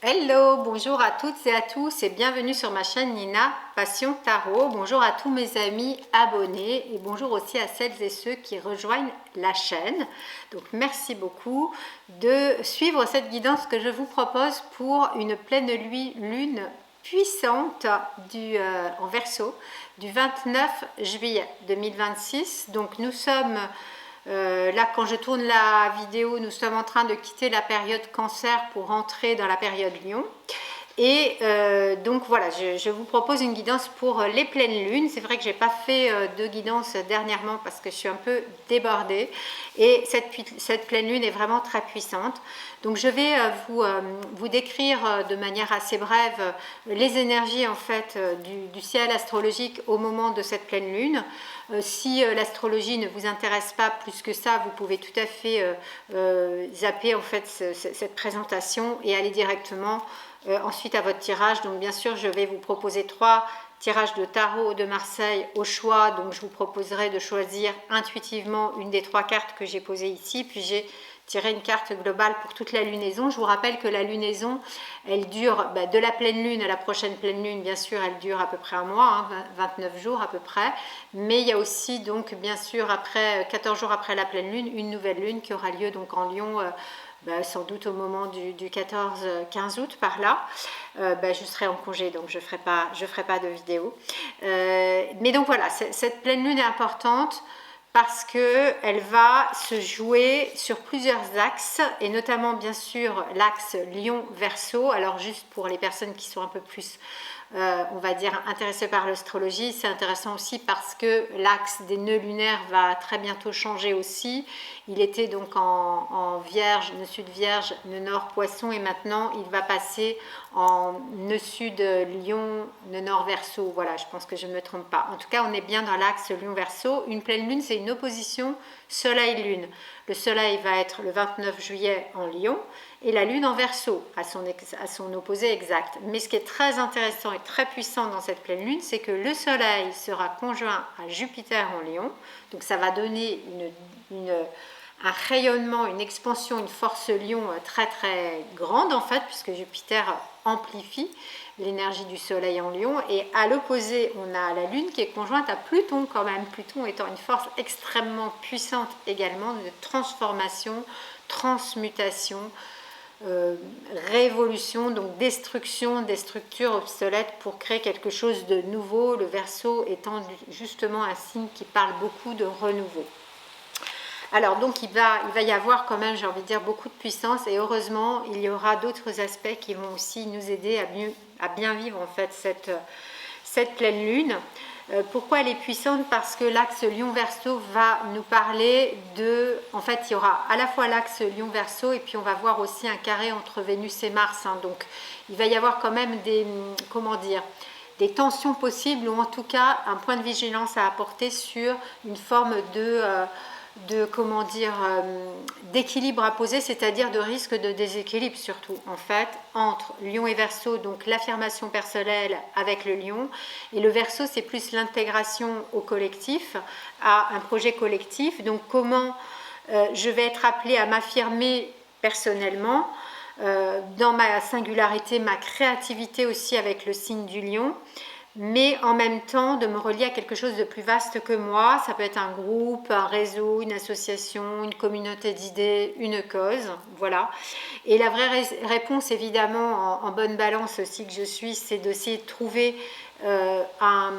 Hello, bonjour à toutes et à tous et bienvenue sur ma chaîne Nina Passion Tarot. Bonjour à tous mes amis abonnés et bonjour aussi à celles et ceux qui rejoignent la chaîne. Donc merci beaucoup de suivre cette guidance que je vous propose pour une pleine lune puissante en Verseau du 29 juillet 2026. Donc nous sommes là, quand je tourne la vidéo, nous sommes en train de quitter la période Cancer pour rentrer dans la période Lion. Et donc voilà, je vous propose une guidance pour les pleines lunes. C'est vrai que je n'ai pas fait de guidance dernièrement parce que je suis un peu débordée. Et cette pleine lune est vraiment très puissante. Donc je vais vous décrire de manière assez brève les énergies en fait du ciel astrologique au moment de cette pleine lune. Si l'astrologie ne vous intéresse pas plus que ça, vous pouvez tout à fait zapper en fait cette présentation et aller directement ensuite à votre tirage. Donc bien sûr, je vais vous proposer 3 tirages de tarot de Marseille au choix. Donc je vous proposerai de choisir intuitivement une des 3 cartes que j'ai posées ici. Puis j'ai tiré une carte globale pour toute la lunaison. Je vous rappelle que la lunaison, elle dure de la pleine lune à la prochaine pleine lune. Bien sûr, elle dure à peu près un mois, 29 jours à peu près. Mais il y a aussi donc bien sûr après 14 jours après la pleine lune, une nouvelle lune qui aura lieu donc en Lion. Sans doute au moment du 14-15 août par là. Je serai en congé, donc je ferai pas de vidéo. Mais donc voilà, cette pleine lune est importante parce qu'elle va se jouer sur plusieurs axes, et notamment bien sûr l'axe Lion-Verseau. Alors juste pour les personnes qui sont un peu plus on va dire intéressées par l'astrologie, c'est intéressant aussi parce que l'axe des nœuds lunaires va très bientôt changer aussi. Il était donc en Vierge, nœud sud Vierge, nœud nord Poisson, et maintenant il va passer en nœud sud Lion, nœud nord Verseau. Voilà, je pense que je ne me trompe pas. En tout cas, on est bien dans l'axe Lion Verseau. Une pleine lune, c'est une opposition Soleil-Lune. Le Soleil va être le 29 juillet en Lion et la Lune en Verseau, à son opposé exact. Mais ce qui est très intéressant et très puissant dans cette pleine Lune, c'est que le Soleil sera conjoint à Jupiter en Lion. Donc ça va donner un rayonnement, une expansion, une force Lion très très grande en fait, puisque Jupiter amplifie l'énergie du Soleil en Lion. Et à l'opposé, on a la Lune qui est conjointe à Pluton quand même, Pluton étant une force extrêmement puissante également de transformation, transmutation, révolution, donc destruction des structures obsolètes pour créer quelque chose de nouveau, le Verseau étant justement un signe qui parle beaucoup de renouveau. Alors donc il va y avoir quand même, j'ai envie de dire, beaucoup de puissance, et heureusement il y aura d'autres aspects qui vont aussi nous aider à bien vivre en fait cette pleine lune. Pourquoi elle est puissante? Parce que l'axe Lion-Verseau va nous parler de... En fait, il y aura à la fois l'axe Lion-Verseau et puis on va voir aussi un carré entre Vénus et Mars. Donc, il va y avoir quand même des tensions possibles, ou en tout cas un point de vigilance à apporter sur une forme d'équilibre à poser, c'est-à-dire de risque de déséquilibre surtout en fait entre Lion et Verseau, donc l'affirmation personnelle avec le Lion, et le Verseau c'est plus l'intégration au collectif, à un projet collectif. Donc comment je vais être appelée à m'affirmer personnellement dans ma singularité, ma créativité aussi avec le signe du Lion, mais en même temps de me relier à quelque chose de plus vaste que moi. Ça peut être un groupe, un réseau, une association, une communauté d'idées, une cause, voilà. Et la vraie réponse, évidemment, en bonne balance aussi que je suis, c'est d'essayer de trouver un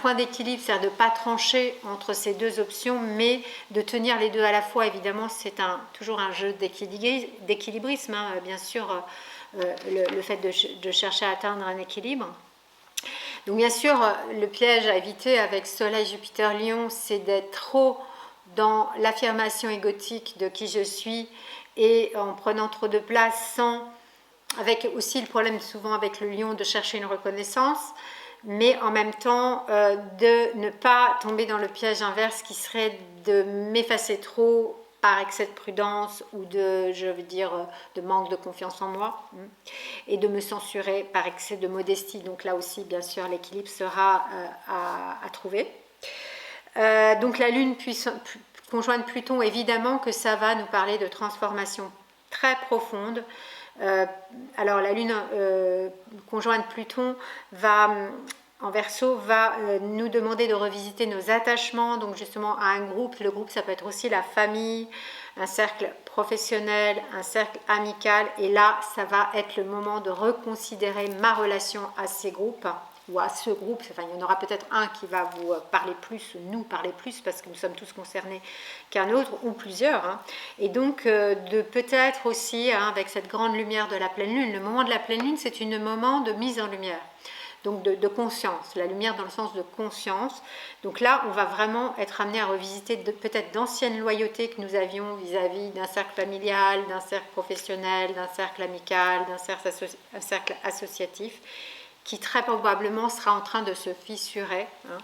point d'équilibre, c'est-à-dire de ne pas trancher entre ces deux options, mais de tenir les deux à la fois. Évidemment, c'est toujours un jeu d'équilibrisme, hein, bien sûr, le fait de chercher à atteindre un équilibre. Donc bien sûr, le piège à éviter avec Soleil, Jupiter, Lion, c'est d'être trop dans l'affirmation égotique de qui je suis et en prenant trop de place avec aussi le problème souvent avec le Lion de chercher une reconnaissance, mais en même temps de ne pas tomber dans le piège inverse qui serait de m'effacer trop par excès de prudence ou de manque de confiance en moi, et de me censurer par excès de modestie. Donc là aussi, bien sûr, l'équilibre sera à trouver. Donc la Lune conjointe Pluton, évidemment que ça va nous parler de transformation très profonde. Alors la lune conjointe Pluton va en Verseau va nous demander de revisiter nos attachements, donc justement à un groupe. Le groupe, ça peut être aussi la famille, un cercle professionnel, un cercle amical, et là ça va être le moment de reconsidérer ma relation à ces groupes ou à ce groupe. Enfin, il y en aura peut-être un qui va vous parler plus, nous parler plus, parce que nous sommes tous concernés, qu'un autre, ou plusieurs, hein. Et donc de peut-être aussi, hein, avec cette grande lumière de la pleine lune, le moment de la pleine lune, c'est un moment de mise en lumière, donc de conscience, la lumière dans le sens de conscience. Donc là, on va vraiment être amené à revisiter peut-être d'anciennes loyautés que nous avions vis-à-vis d'un cercle familial, d'un cercle professionnel, d'un cercle amical, d'un cercle associatif, qui très probablement sera en train de se fissurer, hein,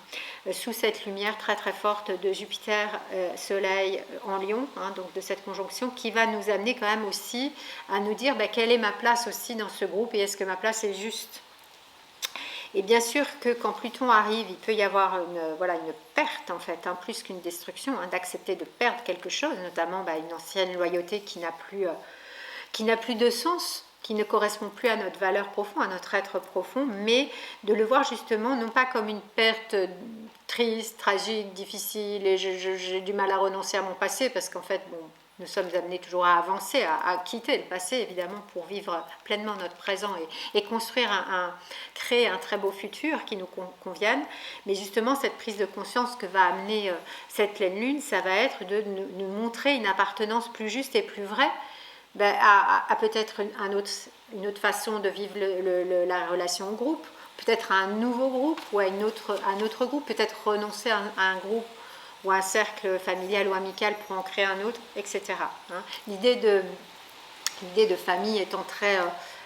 sous cette lumière très très forte de Jupiter, Soleil en Lion, hein, donc de cette conjonction qui va nous amener quand même aussi à nous dire quelle est ma place aussi dans ce groupe, et est-ce que ma place est juste. Et bien sûr que quand Pluton arrive, il peut y avoir une perte en fait, hein, plus qu'une destruction, hein, d'accepter de perdre quelque chose, notamment une ancienne loyauté qui n'a plus de sens, qui ne correspond plus à notre valeur profonde, à notre être profond, mais de le voir justement non pas comme une perte triste, tragique, difficile, et j'ai du mal à renoncer à mon passé, parce qu'en fait, nous sommes amenés toujours à avancer, à quitter le passé, évidemment, pour vivre pleinement notre présent et construire créer un très beau futur qui nous convienne. Mais justement, cette prise de conscience que va amener cette pleine lune, ça va être de nous montrer une appartenance plus juste et plus vraie, à peut-être une autre façon de vivre la relation au groupe, peut-être à un nouveau groupe ou à un autre groupe, peut-être renoncer à un groupe ou un cercle familial ou amical pour en créer un autre, etc. Hein. L'idée de famille étant très,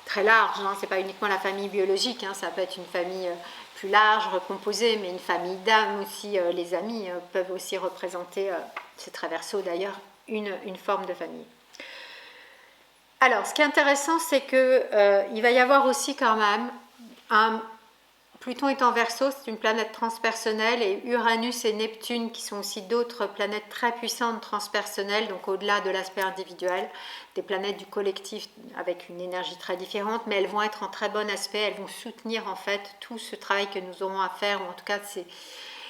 très large, hein. Ce n'est pas uniquement la famille biologique, hein. Ça peut être une famille plus large, recomposée, mais une famille d'âme aussi. Les amis peuvent aussi représenter, c'est très Verseau d'ailleurs, une forme de famille. Alors, ce qui est intéressant, c'est qu'il va y avoir aussi quand même Pluton est en Verseau, c'est une planète transpersonnelle, et Uranus et Neptune, qui sont aussi d'autres planètes très puissantes transpersonnelles, donc au-delà de l'aspect individuel, des planètes du collectif avec une énergie très différente, mais elles vont être en très bon aspect, elles vont soutenir en fait tout ce travail que nous aurons à faire, ou en tout cas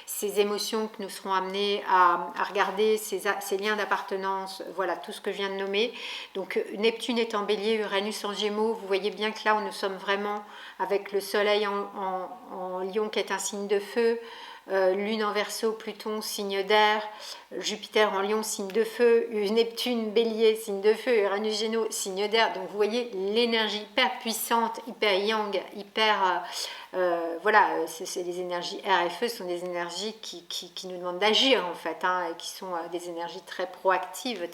ces émotions que nous serons amenés à regarder, ces liens d'appartenance, voilà, tout ce que je viens de nommer. Donc Neptune est en Bélier, Uranus en Gémeaux, vous voyez bien que là, nous sommes vraiment avec le Soleil en Lion qui est un signe de feu, Lune en Verseau, Pluton, signe d'air, Jupiter en Lion, signe de feu, Neptune, Bélier, signe de feu, Uranus, Gémeaux, signe d'air. Donc vous voyez l'énergie hyper puissante, hyper yang, hyper... voilà, c'est des énergies air et feu, ce sont des énergies qui nous demandent d'agir en fait, hein, et qui sont des énergies très proactives,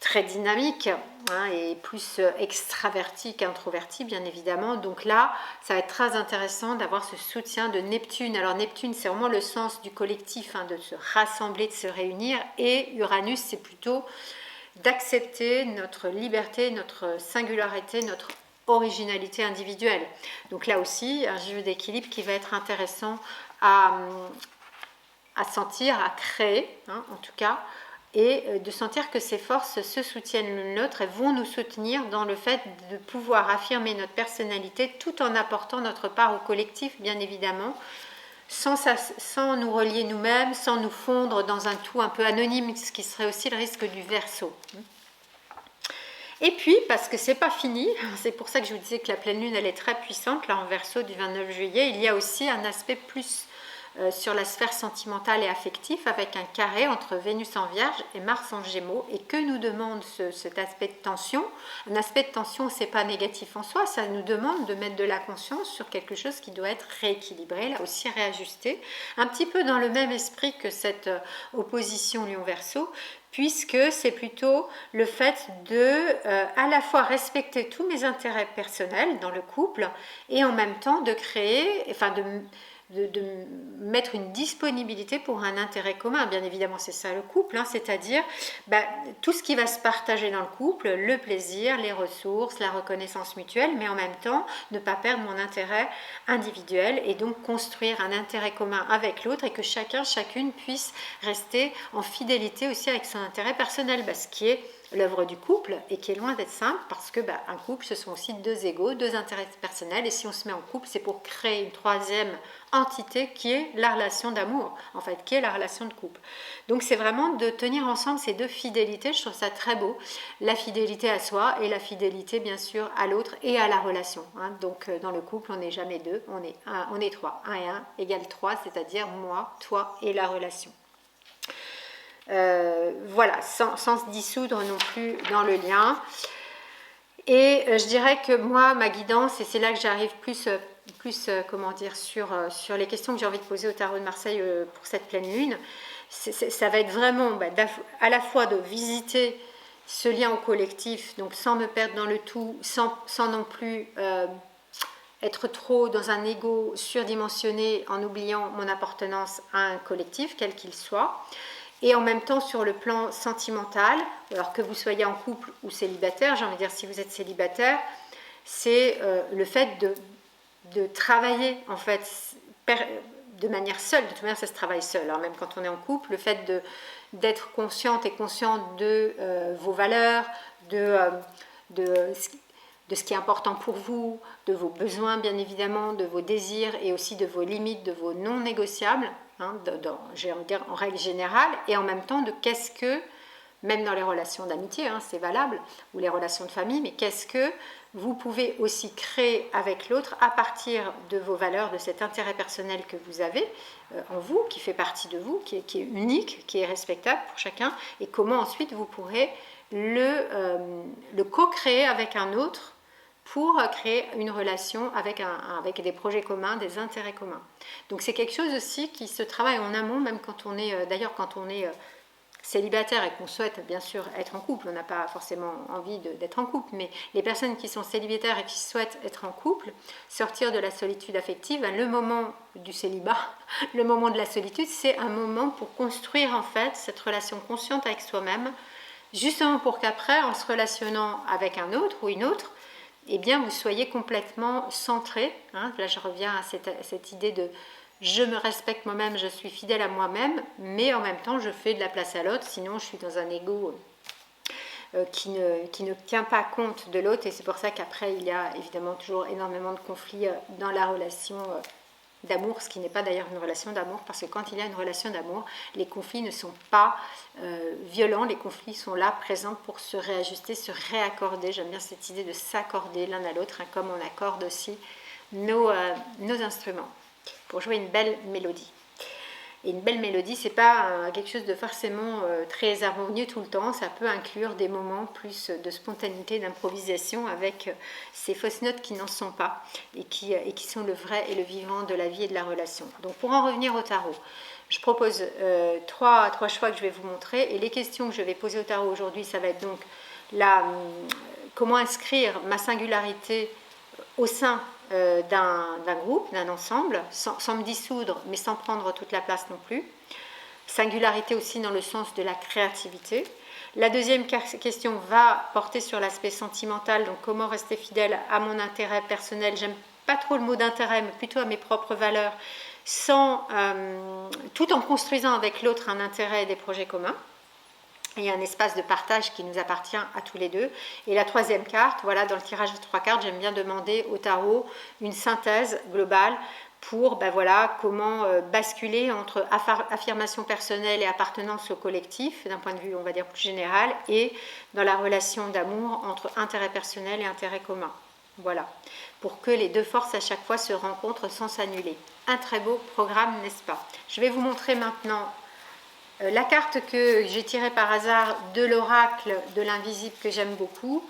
très dynamiques, hein, et plus extraverties qu'introverties bien évidemment. Donc là, ça va être très intéressant d'avoir ce soutien de Neptune. Alors Neptune, c'est vraiment le sens du collectif, hein, de se rassembler, de se réunir, et Uranus, c'est plutôt d'accepter notre liberté, notre singularité, notre originalité individuelle. Donc là aussi, un jeu d'équilibre qui va être intéressant à sentir, à créer, hein, en tout cas, et de sentir que ces forces se soutiennent l'une l'autre et vont nous soutenir dans le fait de pouvoir affirmer notre personnalité tout en apportant notre part au collectif, bien évidemment, sans nous relier nous-mêmes, sans nous fondre dans un tout un peu anonyme, ce qui serait aussi le risque du Verseau. Et puis, parce que c'est pas fini, c'est pour ça que je vous disais que la pleine lune, elle est très puissante, là en Verseau du 29 juillet, il y a aussi un aspect plus sur la sphère sentimentale et affective, avec un carré entre Vénus en Vierge et Mars en Gémeaux. Et que nous demande cet aspect de tension? Un aspect de tension, c'est pas négatif en soi, ça nous demande de mettre de la conscience sur quelque chose qui doit être rééquilibré, là aussi réajusté, un petit peu dans le même esprit que cette opposition Lion-Verseau, puisque c'est plutôt le fait de à la fois respecter tous mes intérêts personnels dans le couple, et en même temps de créer, enfin de mettre une disponibilité pour un intérêt commun. Bien évidemment, c'est ça le couple, hein, c'est-à-dire tout ce qui va se partager dans le couple, le plaisir, les ressources, la reconnaissance mutuelle, mais en même temps ne pas perdre mon intérêt individuel, et donc construire un intérêt commun avec l'autre, et que chacune puisse rester en fidélité aussi avec son intérêt personnel, ce qui est l'œuvre du couple et qui est loin d'être simple parce que un couple, ce sont aussi deux égos, deux intérêts personnels et si on se met en couple, c'est pour créer une troisième entité qui est la relation d'amour, en fait, qui est la relation de couple. Donc c'est vraiment de tenir ensemble ces deux fidélités, je trouve ça très beau, la fidélité à soi et la fidélité bien sûr à l'autre et à la relation. Donc dans le couple, on n'est jamais deux, on est trois. 1 et 1 égale 3, c'est-à-dire moi, toi et la relation. Voilà, sans se dissoudre non plus dans le lien. Et je dirais que moi, ma guidance, et c'est là que j'arrive plus comment dire, sur les questions que j'ai envie de poser au Tarot de Marseille pour cette pleine lune, ça va être vraiment à la fois de visiter ce lien au collectif, donc sans me perdre dans le tout, sans non plus être trop dans un ego surdimensionné en oubliant mon appartenance à un collectif, quel qu'il soit. Et en même temps, sur le plan sentimental, alors que vous soyez en couple ou célibataire, j'ai envie de dire si vous êtes célibataire, c'est le fait de travailler en fait de manière seule. De toute manière, ça se travaille seul. Alors même quand on est en couple, le fait d'être consciente et conscient de vos valeurs, de ce qui est important pour vous, de vos besoins bien évidemment, de vos désirs et aussi de vos limites, de vos non négociables, j'ai envie de dire en règle générale, et en même temps de qu'est-ce que, même dans les relations d'amitié, c'est valable, ou les relations de famille, mais qu'est-ce que vous pouvez aussi créer avec l'autre à partir de vos valeurs, de cet intérêt personnel que vous avez en vous, qui fait partie de vous, qui est unique, qui est respectable pour chacun, et comment ensuite vous pourrez le co-créer avec un autre pour créer une relation avec des projets communs, des intérêts communs. Donc c'est quelque chose aussi qui se travaille en amont, même quand on est, d'ailleurs quand on est célibataire et qu'on souhaite bien sûr être en couple, on n'a pas forcément envie d'être en couple, mais les personnes qui sont célibataires et qui souhaitent être en couple, sortir de la solitude affective, le moment du célibat, le moment de la solitude, c'est un moment pour construire en fait cette relation consciente avec soi-même, justement pour qu'après, en se relationnant avec un autre ou une autre, eh bien, vous soyez complètement centré. Là, je reviens à cette idée de je me respecte moi-même, je suis fidèle à moi-même, mais en même temps, je fais de la place à l'autre, sinon je suis dans un ego qui ne tient pas compte de l'autre, et c'est pour ça qu'après, il y a évidemment toujours énormément de conflits dans la relation d'amour, ce qui n'est pas d'ailleurs une relation d'amour, parce que quand il y a une relation d'amour, les conflits ne sont pas violents, les conflits sont là, présents pour se réajuster, se réaccorder. J'aime bien cette idée de s'accorder l'un à l'autre, comme on accorde aussi nos instruments, pour jouer une belle mélodie. Et une belle mélodie, c'est pas quelque chose de forcément très harmonieux tout le temps, ça peut inclure des moments plus de spontanéité, d'improvisation avec ces fausses notes qui n'en sont pas et qui sont le vrai et le vivant de la vie et de la relation. Donc pour en revenir au tarot, je propose trois choix que je vais vous montrer, et les questions que je vais poser au tarot aujourd'hui, ça va être donc comment inscrire ma singularité au sein d'un groupe, d'un ensemble, sans me dissoudre, mais sans prendre toute la place non plus. Singularité aussi dans le sens de la créativité. La deuxième question va porter sur l'aspect sentimental, donc comment rester fidèle à mon intérêt personnel. J'aime pas trop le mot d'intérêt, mais plutôt à mes propres valeurs, tout en construisant avec l'autre un intérêt et des projets communs. Il y a un espace de partage qui nous appartient à tous les deux. Et la troisième carte, voilà, dans le tirage de 3 cartes, j'aime bien demander au tarot une synthèse globale pour comment basculer entre affirmation personnelle et appartenance au collectif, d'un point de vue, on va dire, plus général, et dans la relation d'amour entre intérêt personnel et intérêt commun. Voilà, pour que les deux forces à chaque fois se rencontrent sans s'annuler. Un très beau programme, n'est-ce pas? Je vais vous montrer maintenant la carte que j'ai tirée par hasard de l'oracle de l'invisible que j'aime beaucoup,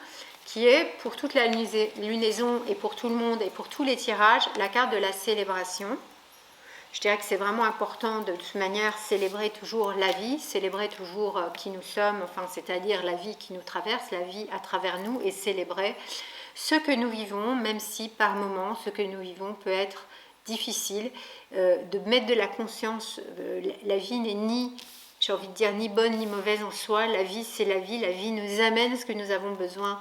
qui est pour toute la lunaison et pour tout le monde et pour tous les tirages, la carte de la célébration. Je dirais que c'est vraiment important de toute manière célébrer toujours la vie, célébrer toujours qui nous sommes, enfin c'est-à-dire la vie qui nous traverse, la vie à travers nous, et célébrer ce que nous vivons, même si par moments ce que nous vivons peut être difficile, de mettre de la conscience. La vie n'est j'ai envie de dire, ni bonne ni mauvaise en soi. La vie, c'est la vie nous amène ce que nous avons besoin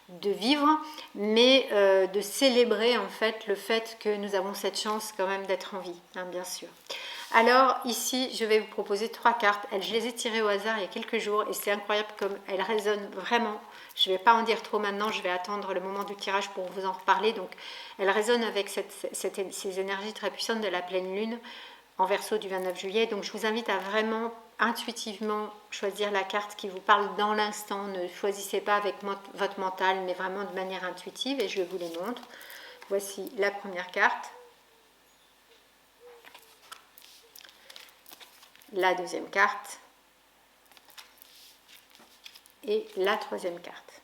de vivre, mais de célébrer en fait le fait que nous avons cette chance quand même d'être en vie, bien sûr. Alors ici, je vais vous proposer 3 cartes. Je les ai tirées au hasard il y a quelques jours et c'est incroyable comme elles résonnent vraiment. Je ne vais pas en dire trop maintenant, je vais attendre le moment du tirage pour vous en reparler. Donc elles résonnent avec ces énergies très puissantes de la pleine lune en Verseau du 29 juillet. Donc je vous invite à vraiment intuitivement choisir la carte qui vous parle dans l'instant. Ne choisissez pas avec votre mental, mais vraiment de manière intuitive et je vous les montre. Voici la première carte. La deuxième carte et la troisième carte.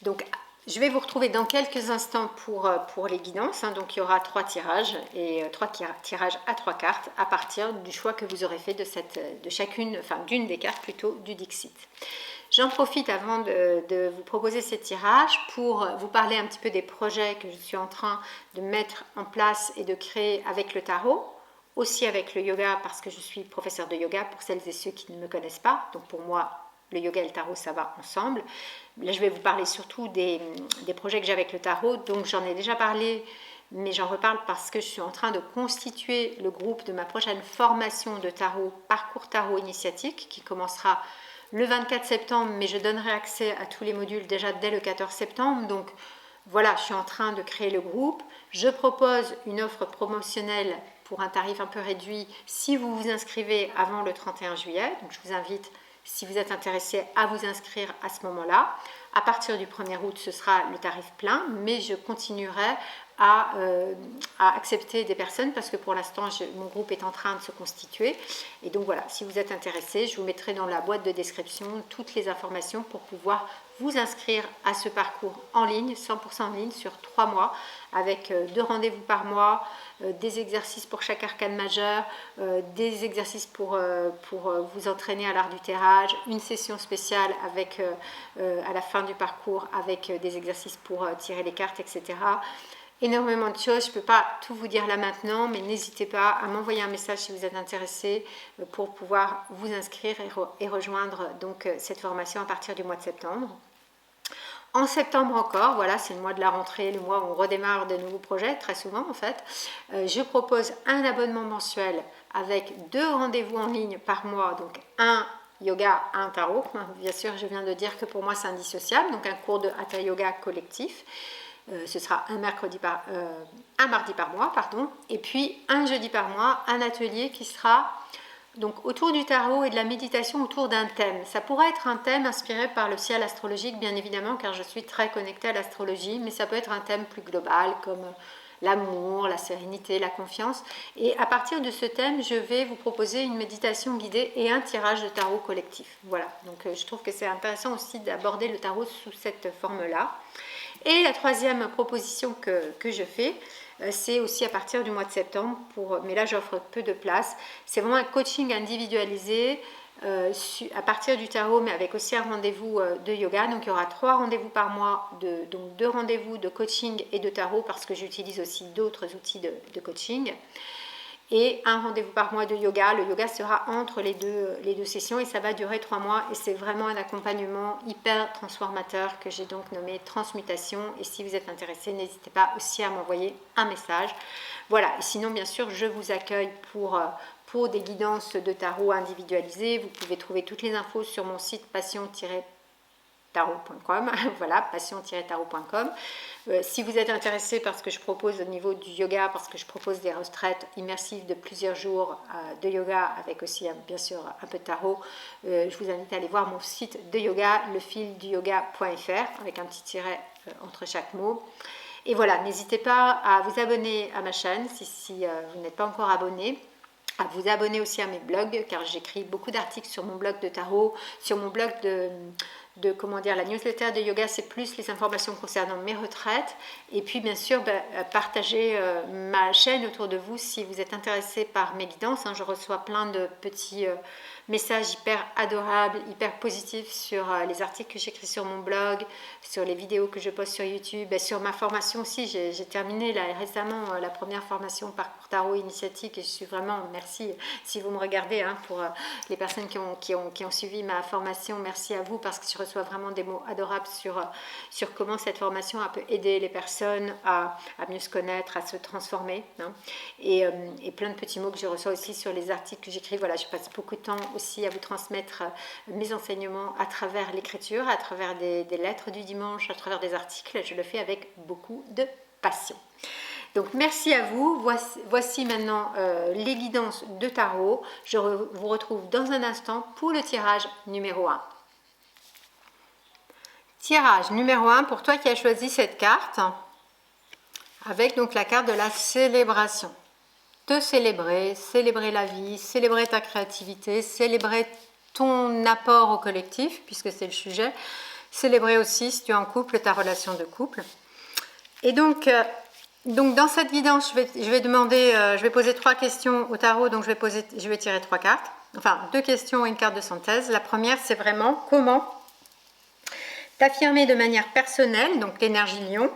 Donc, je vais vous retrouver dans quelques instants pour les guidances. Donc, il y aura 3 tirages et 3 tirages à 3 cartes à partir du choix que vous aurez fait de chacune, enfin d'une des cartes plutôt du Dixit. J'en profite avant de vous proposer ces tirages pour vous parler un petit peu des projets que je suis en train de mettre en place et de créer avec le tarot, aussi avec le yoga parce que je suis professeure de yoga pour celles et ceux qui ne me connaissent pas. Donc pour moi, le yoga et le tarot, ça va ensemble. Là, je vais vous parler surtout des projets que j'ai avec le tarot. Donc j'en ai déjà parlé, mais j'en reparle parce que je suis en train de constituer le groupe de ma prochaine formation de tarot, Parcours Tarot Initiatique, qui commencera le 24 septembre, mais je donnerai accès à tous les modules déjà dès le 14 septembre. Donc voilà, je suis en train de créer le groupe. Je propose une offre promotionnelle pour un tarif un peu réduit si vous vous inscrivez avant le 31 juillet. Donc je vous invite, si vous êtes intéressé, à vous inscrire à ce moment-là. À partir du 1er août, ce sera le tarif plein, mais je continuerai à accepter des personnes parce que pour l'instant mon groupe est en train de se constituer et donc voilà, si vous êtes intéressé, je vous mettrai dans la boîte de description toutes les informations pour pouvoir vous inscrire à ce parcours en ligne, 100% en ligne sur 3 mois avec 2 rendez-vous par mois, des exercices pour chaque arcane majeur, des exercices pour vous entraîner à l'art du tirage, une session spéciale avec à la fin du parcours avec des exercices pour tirer les cartes, etc. Énormément de choses, je ne peux pas tout vous dire là maintenant, mais n'hésitez pas à m'envoyer un message si vous êtes intéressé pour pouvoir vous inscrire et rejoindre donc cette formation à partir du mois de septembre. En septembre encore, voilà, c'est le mois de la rentrée, le mois où on redémarre de nouveaux projets, très souvent en fait. Je propose un abonnement mensuel avec 2 rendez-vous en ligne par mois, donc un yoga, un tarot. Bien sûr, je viens de dire que pour moi c'est indissociable, donc un cours de Hatha Yoga collectif. Ce sera un mardi par mois, pardon, et puis un jeudi par mois, un atelier qui sera donc autour du tarot et de la méditation autour d'un thème. Ça pourrait être un thème inspiré par le ciel astrologique, bien évidemment, car je suis très connectée à l'astrologie, mais ça peut être un thème plus global comme l'amour, la sérénité, la confiance. Et à partir de ce thème, je vais vous proposer une méditation guidée et un tirage de tarot collectif. Voilà, donc je trouve que c'est intéressant aussi d'aborder le tarot sous cette forme-là. Et la troisième proposition que je fais, c'est aussi à partir du mois de septembre, mais là j'offre peu de place, c'est vraiment un coaching individualisé à partir du tarot, mais avec aussi un rendez-vous de yoga. Donc il y aura 3 rendez-vous par mois, donc 2 rendez-vous de coaching et de tarot, parce que j'utilise aussi d'autres outils de coaching. Et un rendez-vous par mois de yoga. Le yoga sera entre les deux sessions et ça va durer 3 mois et c'est vraiment un accompagnement hyper transformateur que j'ai donc nommé Transmutation. Et si vous êtes intéressé, n'hésitez pas aussi à m'envoyer un message. Voilà, et sinon bien sûr je vous accueille pour des guidances de tarot individualisées. Vous pouvez trouver toutes les infos sur mon site passion-tarot.com. Voilà, passion-tarot.com. Si vous êtes intéressé par ce que je propose au niveau du yoga, parce que je propose des retraites immersives de plusieurs jours de yoga avec aussi bien sûr un peu de tarot, je vous invite à aller voir mon site de yoga, lefilduyoga.fr, avec un petit tiret entre chaque mot. Et voilà, n'hésitez pas à vous abonner à ma chaîne si vous n'êtes pas encore abonné, à vous abonner aussi à mes blogs, car j'écris beaucoup d'articles sur mon blog de tarot, sur mon blog comment dire, la newsletter de yoga, c'est plus les informations concernant mes retraites. Et puis bien sûr, partagez ma chaîne autour de vous si vous êtes intéressé par mes guidances. Je reçois plein de petits messages hyper adorables, hyper positifs sur les articles que j'écris sur mon blog, sur les vidéos que je poste sur YouTube, et sur ma formation aussi. J'ai terminé là, récemment la première formation Parcours Tarot initiatique et je suis vraiment, merci si vous me regardez, hein, pour les personnes qui ont suivi ma formation, merci à vous parce que je reçois vraiment des mots adorables sur comment cette formation peut aider les personnes à mieux se connaître, à se transformer, hein, et plein de petits mots que je reçois aussi sur les articles que j'écris. Voilà, je passe beaucoup de temps aussi à vous transmettre mes enseignements à travers l'écriture, à travers des lettres du dimanche, à travers des articles. Je le fais avec beaucoup de passion. Donc merci à vous. Voici maintenant les guidances de tarot. Je vous retrouve dans un instant pour le tirage numéro 1. Tirage numéro 1 pour toi qui as choisi cette carte, avec donc la carte de la célébration. Te célébrer, célébrer la vie, célébrer ta créativité, célébrer ton apport au collectif, puisque c'est le sujet. Célébrer aussi, si tu es en couple, ta relation de couple. Et donc dans cette guidance, je vais poser 3 questions au tarot, donc je vais tirer 3 cartes. Enfin, 2 questions et une carte de synthèse. La première, c'est vraiment comment t'affirmer de manière personnelle, donc l'énergie lion,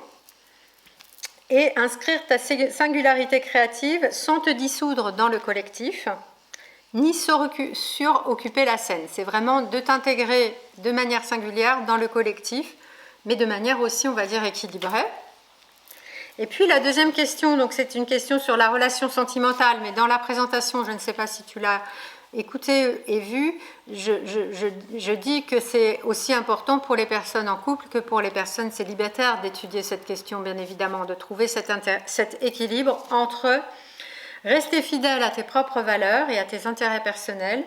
et inscrire ta singularité créative sans te dissoudre dans le collectif, ni suroccuper la scène. C'est vraiment de t'intégrer de manière singulière dans le collectif, mais de manière aussi, on va dire, équilibrée. Et puis la deuxième question, donc c'est une question sur la relation sentimentale, mais dans la présentation, je ne sais pas si tu l'as écouté et vu, je dis que c'est aussi important pour les personnes en couple que pour les personnes célibataires d'étudier cette question, bien évidemment, de trouver cet équilibre entre rester fidèle à tes propres valeurs et à tes intérêts personnels,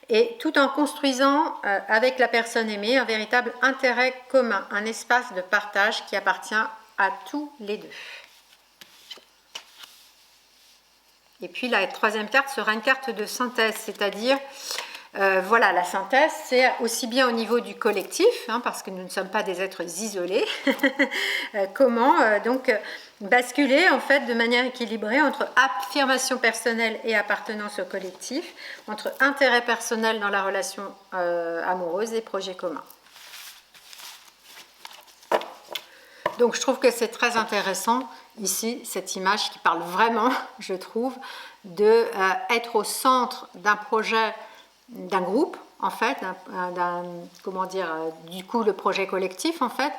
et tout en construisant avec la personne aimée un véritable intérêt commun, un espace de partage qui appartient à tous les deux. Et puis la troisième carte sera une carte de synthèse, c'est-à-dire, voilà, la synthèse, c'est aussi bien au niveau du collectif, hein, parce que nous ne sommes pas des êtres isolés, comment donc basculer en fait de manière équilibrée entre affirmation personnelle et appartenance au collectif, entre intérêt personnel dans la relation amoureuse et projet commun. Donc je trouve que c'est très intéressant ici, cette image qui parle vraiment, je trouve, de être au centre d'un projet, d'un groupe, en fait, comment dire, du coup le projet collectif, en fait,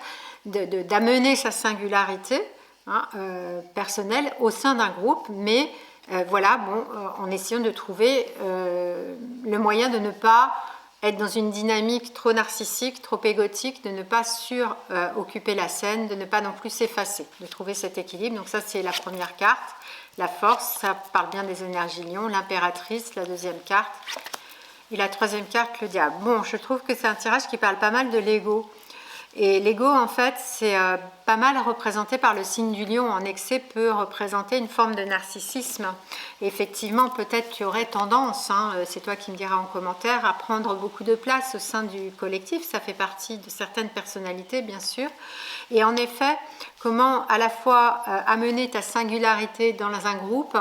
d'amener sa singularité, hein, personnelle au sein d'un groupe, mais voilà, bon, en essayant de trouver le moyen de ne pas être dans une dynamique trop narcissique, trop égotique, de ne pas suroccuper la scène, de ne pas non plus s'effacer, de trouver cet équilibre. Donc ça, c'est la première carte, la force, ça parle bien des énergies lions, l'impératrice, la deuxième carte, et la troisième carte, le diable. Bon, je trouve que c'est un tirage qui parle pas mal de l'ego. Et l'ego, en fait, c'est pas mal représenté par le signe du lion. En excès, peut représenter une forme de narcissisme. Et effectivement, peut-être tu aurais tendance, hein, c'est toi qui me diras en commentaire, à prendre beaucoup de place au sein du collectif. Ça fait partie de certaines personnalités, bien sûr. Et en effet, comment à la fois amener ta singularité dans un groupe,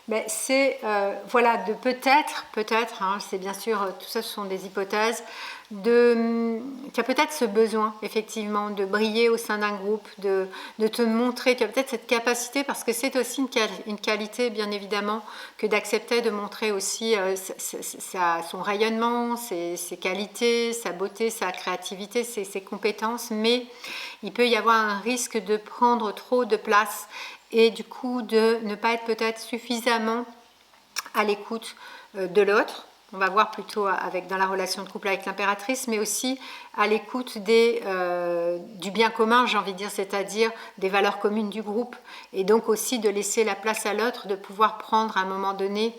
mais c'est voilà, de peut-être, hein, c'est bien sûr, tout ça ce sont des hypothèses, tu as peut-être ce besoin effectivement de briller au sein d'un groupe, de te montrer, tu as peut-être cette capacité, parce que c'est aussi une qualité bien évidemment, que d'accepter de montrer aussi son rayonnement, ses qualités, sa beauté, sa créativité, ses compétences, mais il peut y avoir un risque de prendre trop de place et du coup de ne pas être peut-être suffisamment à l'écoute de l'autre. On va voir plutôt dans la relation de couple avec l'impératrice, mais aussi à l'écoute du bien commun, j'ai envie de dire, c'est-à-dire des valeurs communes du groupe, et donc aussi de laisser la place à l'autre, de pouvoir prendre à un moment donné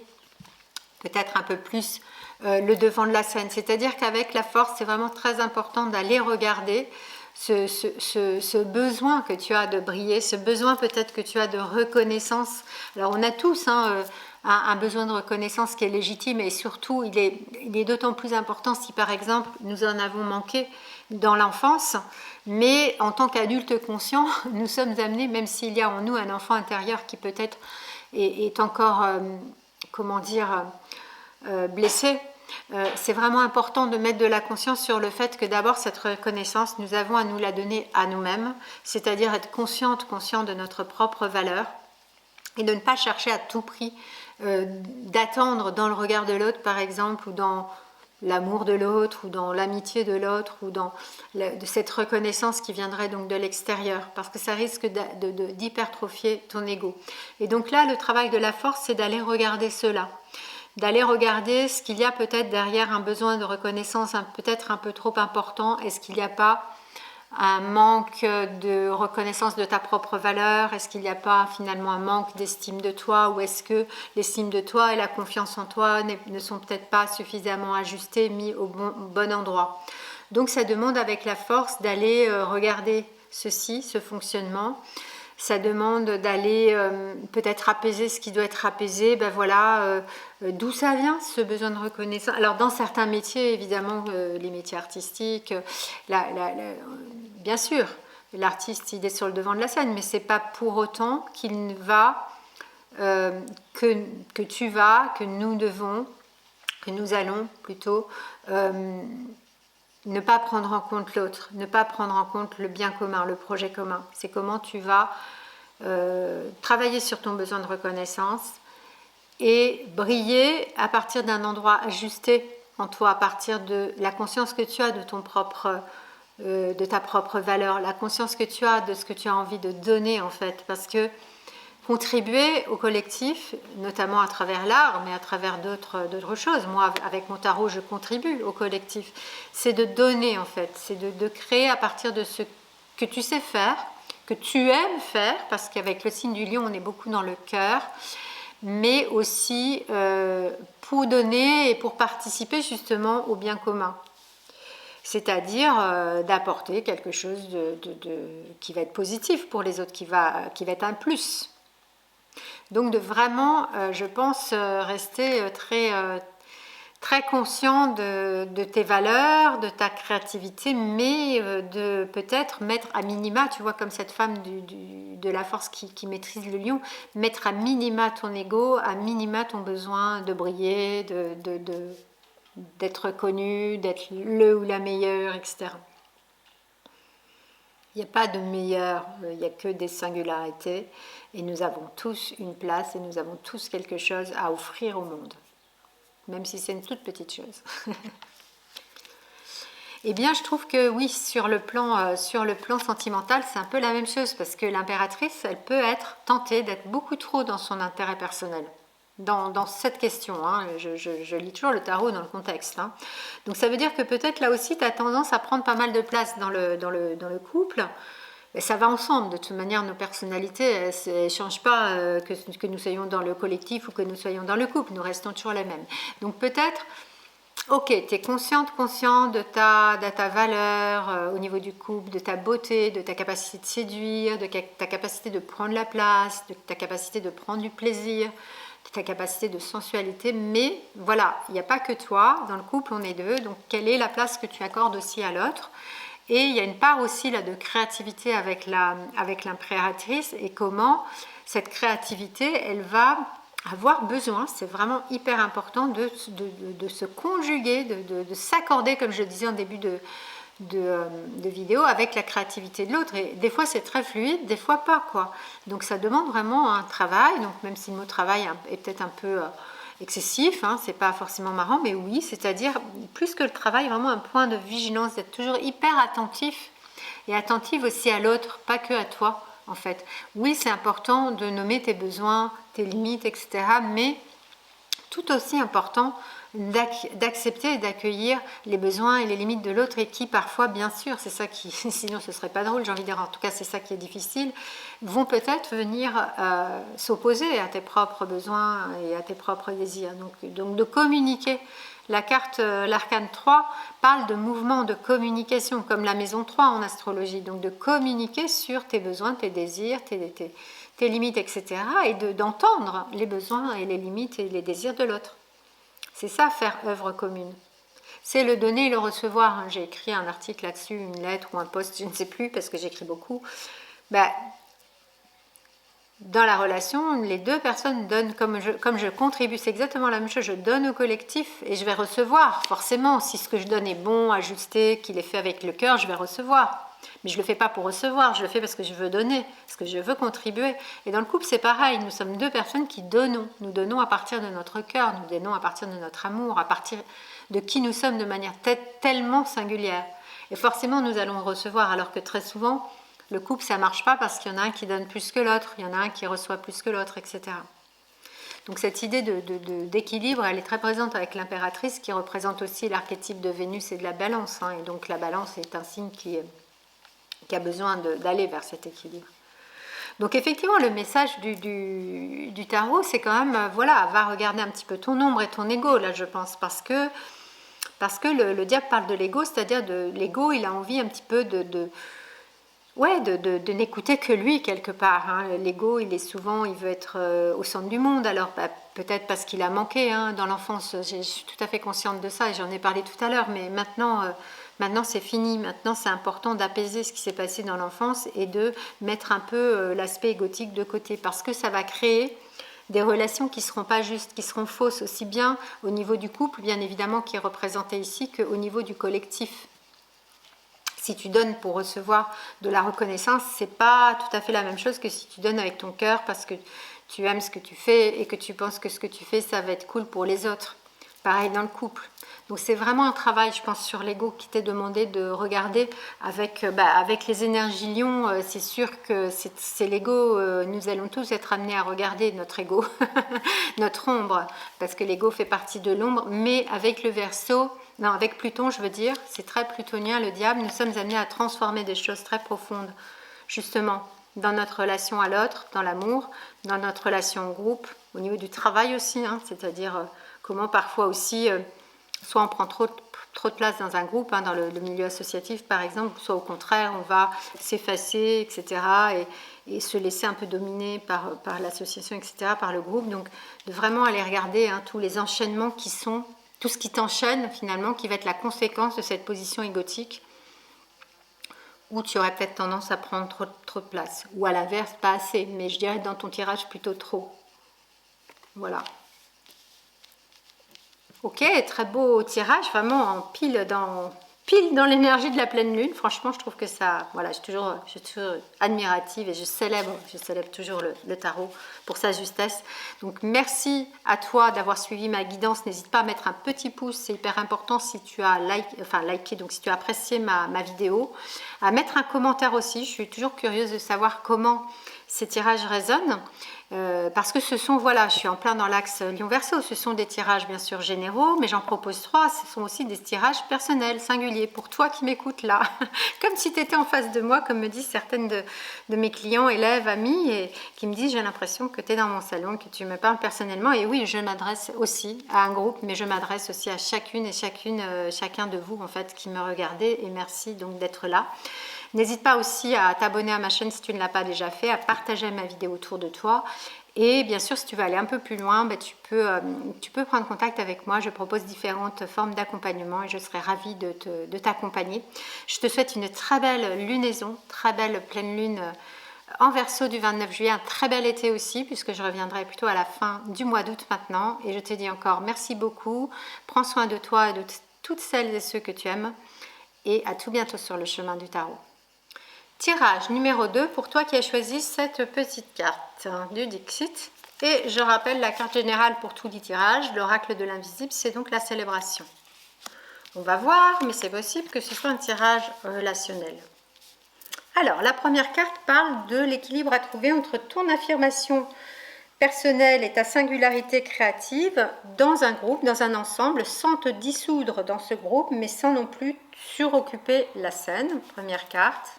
peut-être un peu plus le devant de la scène. C'est-à-dire qu'avec la force, c'est vraiment très important d'aller regarder ce besoin que tu as de briller, ce besoin peut-être que tu as de reconnaissance. Alors on a tous un besoin de reconnaissance qui est légitime, et surtout il est d'autant plus important si par exemple nous en avons manqué dans l'enfance, mais en tant qu'adultes conscients, nous sommes amenés, même s'il y a en nous un enfant intérieur qui peut-être est encore, comment dire, blessé, c'est vraiment important de mettre de la conscience sur le fait que d'abord cette reconnaissance, nous avons à nous la donner à nous-mêmes, c'est-à-dire être conscient de notre propre valeur et de ne pas chercher à tout prix d'attendre dans le regard de l'autre par exemple, ou dans l'amour de l'autre, ou dans l'amitié de l'autre, ou dans de cette reconnaissance qui viendrait donc de l'extérieur, parce que ça risque d'hypertrophier ton ego. Et donc là, le travail de la force, c'est d'aller regarder cela, d'aller regarder ce qu'il y a peut-être derrière un besoin de reconnaissance peut-être un peu trop important. Est-ce qu'il n'y a pas un manque de reconnaissance de ta propre valeur? Est-ce qu'il n'y a pas finalement un manque d'estime de toi? Ou est-ce que l'estime de toi et la confiance en toi ne sont peut-être pas suffisamment ajustées, mis au bon endroit? Donc ça demande avec la force d'aller regarder ceci, ce fonctionnement. Ça demande d'aller peut-être apaiser ce qui doit être apaisé. Ben voilà, d'où ça vient ce besoin de reconnaissance. Alors dans certains métiers, évidemment, les métiers artistiques, bien sûr, l'artiste il est sur le devant de la scène, mais c'est pas pour autant qu'il va que tu vas, que nous devons, que nous allons plutôt ne pas prendre en compte l'autre, ne pas prendre en compte le bien commun, le projet commun. C'est comment tu vas travailler sur ton besoin de reconnaissance et briller à partir d'un endroit ajusté en toi, à partir de la conscience que tu as de ta propre valeur, la conscience que tu as de ce que tu as envie de donner en fait, parce que contribuer au collectif, notamment à travers l'art, mais à travers d'autres choses. Moi, avec mon tarot, je contribue au collectif. C'est de donner, en fait. C'est de créer à partir de ce que tu sais faire, que tu aimes faire, parce qu'avec le signe du lion, on est beaucoup dans le cœur, mais aussi pour donner et pour participer justement au bien commun. C'est-à-dire d'apporter quelque chose qui va être positif pour les autres, qui va être un plus. Donc de vraiment, je pense, rester très conscient de tes valeurs, de ta créativité, mais de peut-être mettre à minima, tu vois, comme cette femme de la force qui maîtrise le lion, mettre à minima ton ego, à minima ton besoin de briller, d'être connu, d'être le ou la meilleure, etc. Il n'y a pas de meilleur, il n'y a que des singularités et nous avons tous une place et nous avons tous quelque chose à offrir au monde, même si c'est une toute petite chose. Eh bien, je trouve que oui, sur le plan sentimental, c'est un peu la même chose parce que l'impératrice, elle peut être tentée d'être beaucoup trop dans son intérêt personnel. Dans cette question, hein, je lis toujours le tarot dans le contexte. Hein. Donc ça veut dire que peut-être là aussi, tu as tendance à prendre pas mal de place dans le couple. Et ça va ensemble, de toute manière, nos personnalités, elles ne changent pas que nous soyons dans le collectif ou que nous soyons dans le couple, nous restons toujours les mêmes. Donc peut-être, ok, tu es conscient de ta valeur au niveau du couple, de ta beauté, de ta capacité de séduire, de ta capacité de prendre la place, de ta capacité de prendre du plaisir, ta capacité de sensualité, mais voilà, il n'y a pas que toi, dans le couple on est deux, donc quelle est la place que tu accordes aussi à l'autre? Et il y a une part aussi là de créativité avec l'impératrice et comment cette créativité, elle va avoir besoin, c'est vraiment hyper important de se conjuguer, de s'accorder, comme je disais en début de vidéo, avec la créativité de l'autre. Et des fois c'est très fluide, des fois pas quoi. Donc ça demande vraiment un travail. Donc même si le mot travail est peut-être un peu excessif, hein, c'est pas forcément marrant, mais oui, c'est-à-dire plus que le travail, vraiment un point de vigilance, d'être toujours hyper attentif et attentive aussi à l'autre, pas que à toi en fait. Oui, c'est important de nommer tes besoins, tes limites, etc. Mais tout aussi important d'accepter et d'accueillir les besoins et les limites de l'autre et qui parfois, bien sûr, c'est ça qui, sinon ce serait pas drôle, j'ai envie de dire, en tout cas c'est ça qui est difficile, vont peut-être venir s'opposer à tes propres besoins et à tes propres désirs. Donc de communiquer. La carte, l'arcane 3 parle de mouvement de communication, comme la maison 3 en astrologie, donc de communiquer sur tes besoins, tes désirs, tes limites, etc. et d'entendre les besoins et les limites et les désirs de l'autre. C'est ça, faire œuvre commune. C'est le donner et le recevoir. J'ai écrit un article là-dessus, une lettre ou un post, je ne sais plus, parce que j'écris beaucoup. dans la relation, les deux personnes donnent comme je contribue, c'est exactement la même chose, je donne au collectif et je vais recevoir, forcément, si ce que je donne est bon, ajusté, qu'il est fait avec le cœur, je vais recevoir. Mais je ne le fais pas pour recevoir, je le fais parce que je veux donner, parce que je veux contribuer. Et dans le couple, c'est pareil, nous sommes deux personnes qui donnons. Nous donnons à partir de notre cœur, nous donnons à partir de notre amour, à partir de qui nous sommes de manière tellement singulière. Et forcément, nous allons recevoir, alors que très souvent, le couple, ça ne marche pas parce qu'il y en a un qui donne plus que l'autre, il y en a un qui reçoit plus que l'autre, etc. Donc cette idée d'équilibre, elle est très présente avec l'impératrice qui représente aussi l'archétype de Vénus et de la balance. Et donc la balance est un signe qui a besoin d'aller vers cet équilibre. Donc effectivement, le message du tarot, c'est quand même, voilà, va regarder un petit peu ton ombre et ton ego, là, je pense, parce que le diable parle de l'ego, c'est-à-dire de l'ego, il a envie un petit peu de n'écouter que lui quelque part. L'ego, il veut être au centre du monde. Alors peut-être parce qu'il a manqué dans l'enfance. Je suis tout à fait consciente de ça et j'en ai parlé tout à l'heure. Mais maintenant c'est fini. Maintenant c'est important d'apaiser ce qui s'est passé dans l'enfance et de mettre un peu l'aspect égotique de côté parce que ça va créer des relations qui ne seront pas justes, qui seront fausses aussi bien au niveau du couple, bien évidemment, qui est représenté ici, qu'au niveau du collectif. Si tu donnes pour recevoir de la reconnaissance, c'est pas tout à fait la même chose que si tu donnes avec ton cœur parce que tu aimes ce que tu fais et que tu penses que ce que tu fais, ça va être cool pour les autres. Pareil dans le couple. Donc c'est vraiment un travail, je pense, sur l'ego qui t'est demandé de regarder avec les énergies lions. C'est sûr que c'est l'ego. Nous allons tous être amenés à regarder notre ego, notre ombre, parce que l'ego fait partie de l'ombre, mais avec le Verseau. Non, avec Pluton, je veux dire, c'est très plutonien, le diable, nous sommes amenés à transformer des choses très profondes, justement, dans notre relation à l'autre, dans l'amour, dans notre relation au groupe, au niveau du travail aussi, c'est-à-dire comment parfois aussi, soit on prend trop de place dans un groupe, dans le milieu associatif par exemple, soit au contraire, on va s'effacer, etc., et se laisser un peu dominer par l'association, etc., par le groupe. Donc, de vraiment aller regarder tous les enchaînements qui sont tout ce qui t'enchaîne finalement, qui va être la conséquence de cette position égotique, où tu aurais peut-être tendance à prendre trop de place, ou à l'inverse, pas assez, mais je dirais dans ton tirage plutôt trop. Voilà. Ok, très beau tirage, vraiment en pile dans l'énergie de la pleine lune. Franchement, je trouve que ça, voilà, je suis toujours admirative et je célèbre toujours le tarot pour sa justesse. Donc merci à toi d'avoir suivi ma guidance. N'hésite pas à mettre un petit pouce, c'est hyper important si tu as liké, donc si tu as apprécié ma vidéo. À mettre un commentaire aussi, je suis toujours curieuse de savoir comment ces tirages résonnent. Parce que ce sont, voilà, je suis en plein dans l'axe Lion-Verseau, ce sont des tirages bien sûr généraux, mais j'en propose 3, ce sont aussi des tirages personnels, singuliers, pour toi qui m'écoutes là, comme si tu étais en face de moi, comme me disent certaines de mes clients, élèves, amis, et qui me disent j'ai l'impression que tu es dans mon salon, que tu me parles personnellement, et oui, je m'adresse aussi à un groupe, mais je m'adresse aussi à chacune et chacun de vous en fait qui me regardez, et merci donc d'être là. N'hésite pas aussi à t'abonner à ma chaîne si tu ne l'as pas déjà fait, à partager ma vidéo autour de toi. Et bien sûr, si tu veux aller un peu plus loin, tu peux prendre contact avec moi. Je propose différentes formes d'accompagnement et je serai ravie de t'accompagner. Je te souhaite une très belle lunaison, très belle pleine lune en Verseau du 29 juillet, un très bel été aussi, puisque je reviendrai plutôt à la fin du mois d'août maintenant. Et je te dis encore merci beaucoup. Prends soin de toi et de toutes celles et ceux que tu aimes. Et à tout bientôt sur le chemin du tarot. Tirage numéro 2 pour toi qui as choisi cette petite carte du Dixit. Et je rappelle la carte générale pour tous les tirages, l'oracle de l'invisible, c'est donc la célébration. On va voir, mais c'est possible que ce soit un tirage relationnel. Alors, la première carte parle de l'équilibre à trouver entre ton affirmation personnelle et ta singularité créative dans un groupe, dans un ensemble, sans te dissoudre dans ce groupe, mais sans non plus suroccuper la scène. Première carte.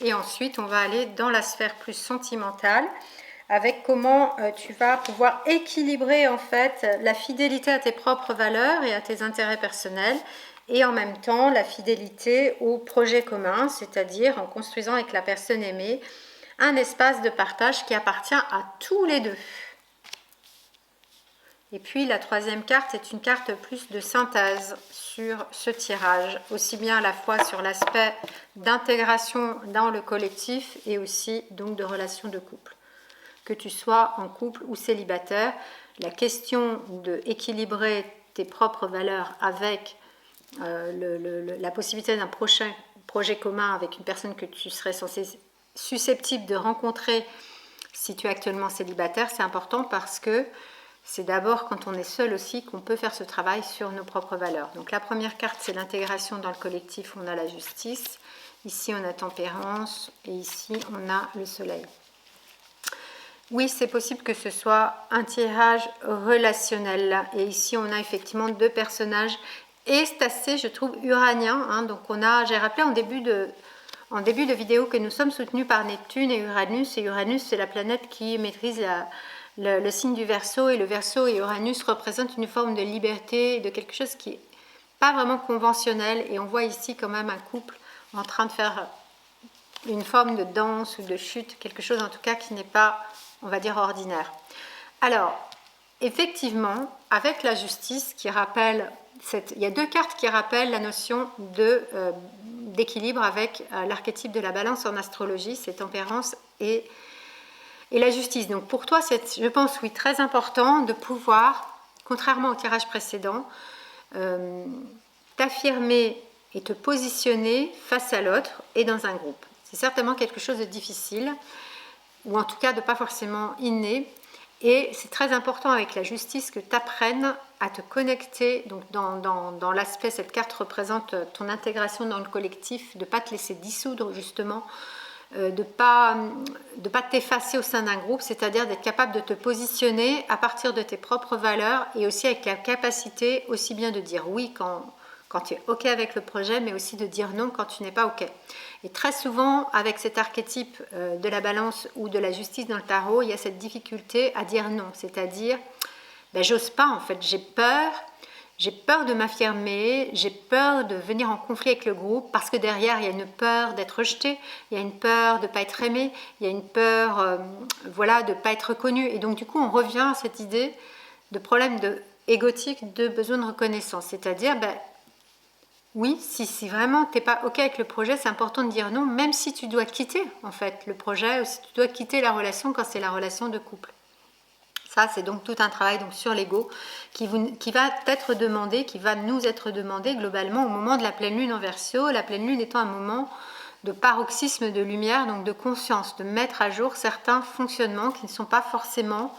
Et ensuite, on va aller dans la sphère plus sentimentale avec comment tu vas pouvoir équilibrer en fait la fidélité à tes propres valeurs et à tes intérêts personnels et en même temps la fidélité au projet commun, c'est-à-dire en construisant avec la personne aimée un espace de partage qui appartient à tous les deux. Et puis la troisième carte est une carte plus de synthèse sur ce tirage, aussi bien à la fois sur l'aspect d'intégration dans le collectif et aussi donc de relation de couple. que tu sois en couple ou célibataire. La question d'équilibrer tes propres valeurs avec la possibilité d'un prochain projet commun avec une personne que tu serais susceptible de rencontrer si tu es actuellement célibataire, c'est important parce que c'est d'abord quand on est seul aussi qu'on peut faire ce travail sur nos propres valeurs. Donc la première carte, c'est l'intégration dans le collectif, on a la justice, ici on a tempérance et ici on a le soleil. Oui, c'est possible que ce soit un tirage relationnel et ici on a effectivement deux personnages et c'est assez, je trouve, uranien. Hein. Donc j'ai rappelé en début de vidéo que nous sommes soutenus par Neptune et Uranus c'est la planète qui maîtrise le signe du Verseau et le Verseau et Uranus représentent une forme de liberté, de quelque chose qui n'est pas vraiment conventionnel et on voit ici quand même un couple en train de faire une forme de danse ou de chute, quelque chose en tout cas qui n'est pas, on va dire, ordinaire. Alors, effectivement, avec la justice qui rappelle, il y a deux cartes qui rappellent la notion d'équilibre avec l'archétype de la balance en astrologie, c'est tempérance et la justice. Donc pour toi, c'est, je pense, oui, très important de pouvoir, contrairement au tirage précédent, t'affirmer et te positionner face à l'autre et dans un groupe. C'est certainement quelque chose de difficile, ou en tout cas de pas forcément inné. Et c'est très important avec la justice que tu apprennes à te connecter. Donc dans l'aspect, cette carte représente ton intégration dans le collectif, de ne pas te laisser dissoudre justement, de pas t'effacer au sein d'un groupe, c'est-à-dire d'être capable de te positionner à partir de tes propres valeurs et aussi avec la capacité aussi bien de dire oui quand tu es OK avec le projet, mais aussi de dire non quand tu n'es pas OK. Et très souvent, avec cet archétype de la balance ou de la justice dans le tarot, il y a cette difficulté à dire non, c'est-à-dire, ben, j'ose pas en fait, j'ai peur de m'affirmer, j'ai peur de venir en conflit avec le groupe parce que derrière, il y a une peur d'être rejeté, il y a une peur de ne pas être aimé, il y a une peur voilà, de ne pas être reconnu. Et donc, du coup, on revient à cette idée de problème égotique de besoin de reconnaissance, c'est-à-dire, ben, oui, si vraiment tu n'es pas OK avec le projet, c'est important de dire non, même si tu dois quitter en fait le projet ou si tu dois quitter la relation quand c'est la relation de couple. Ça, c'est donc tout un travail donc, sur l'ego qui va être demandé, qui va nous être demandé globalement au moment de la pleine lune en Verseau, la pleine lune étant un moment de paroxysme de lumière, donc de conscience, de mettre à jour certains fonctionnements qui ne sont pas forcément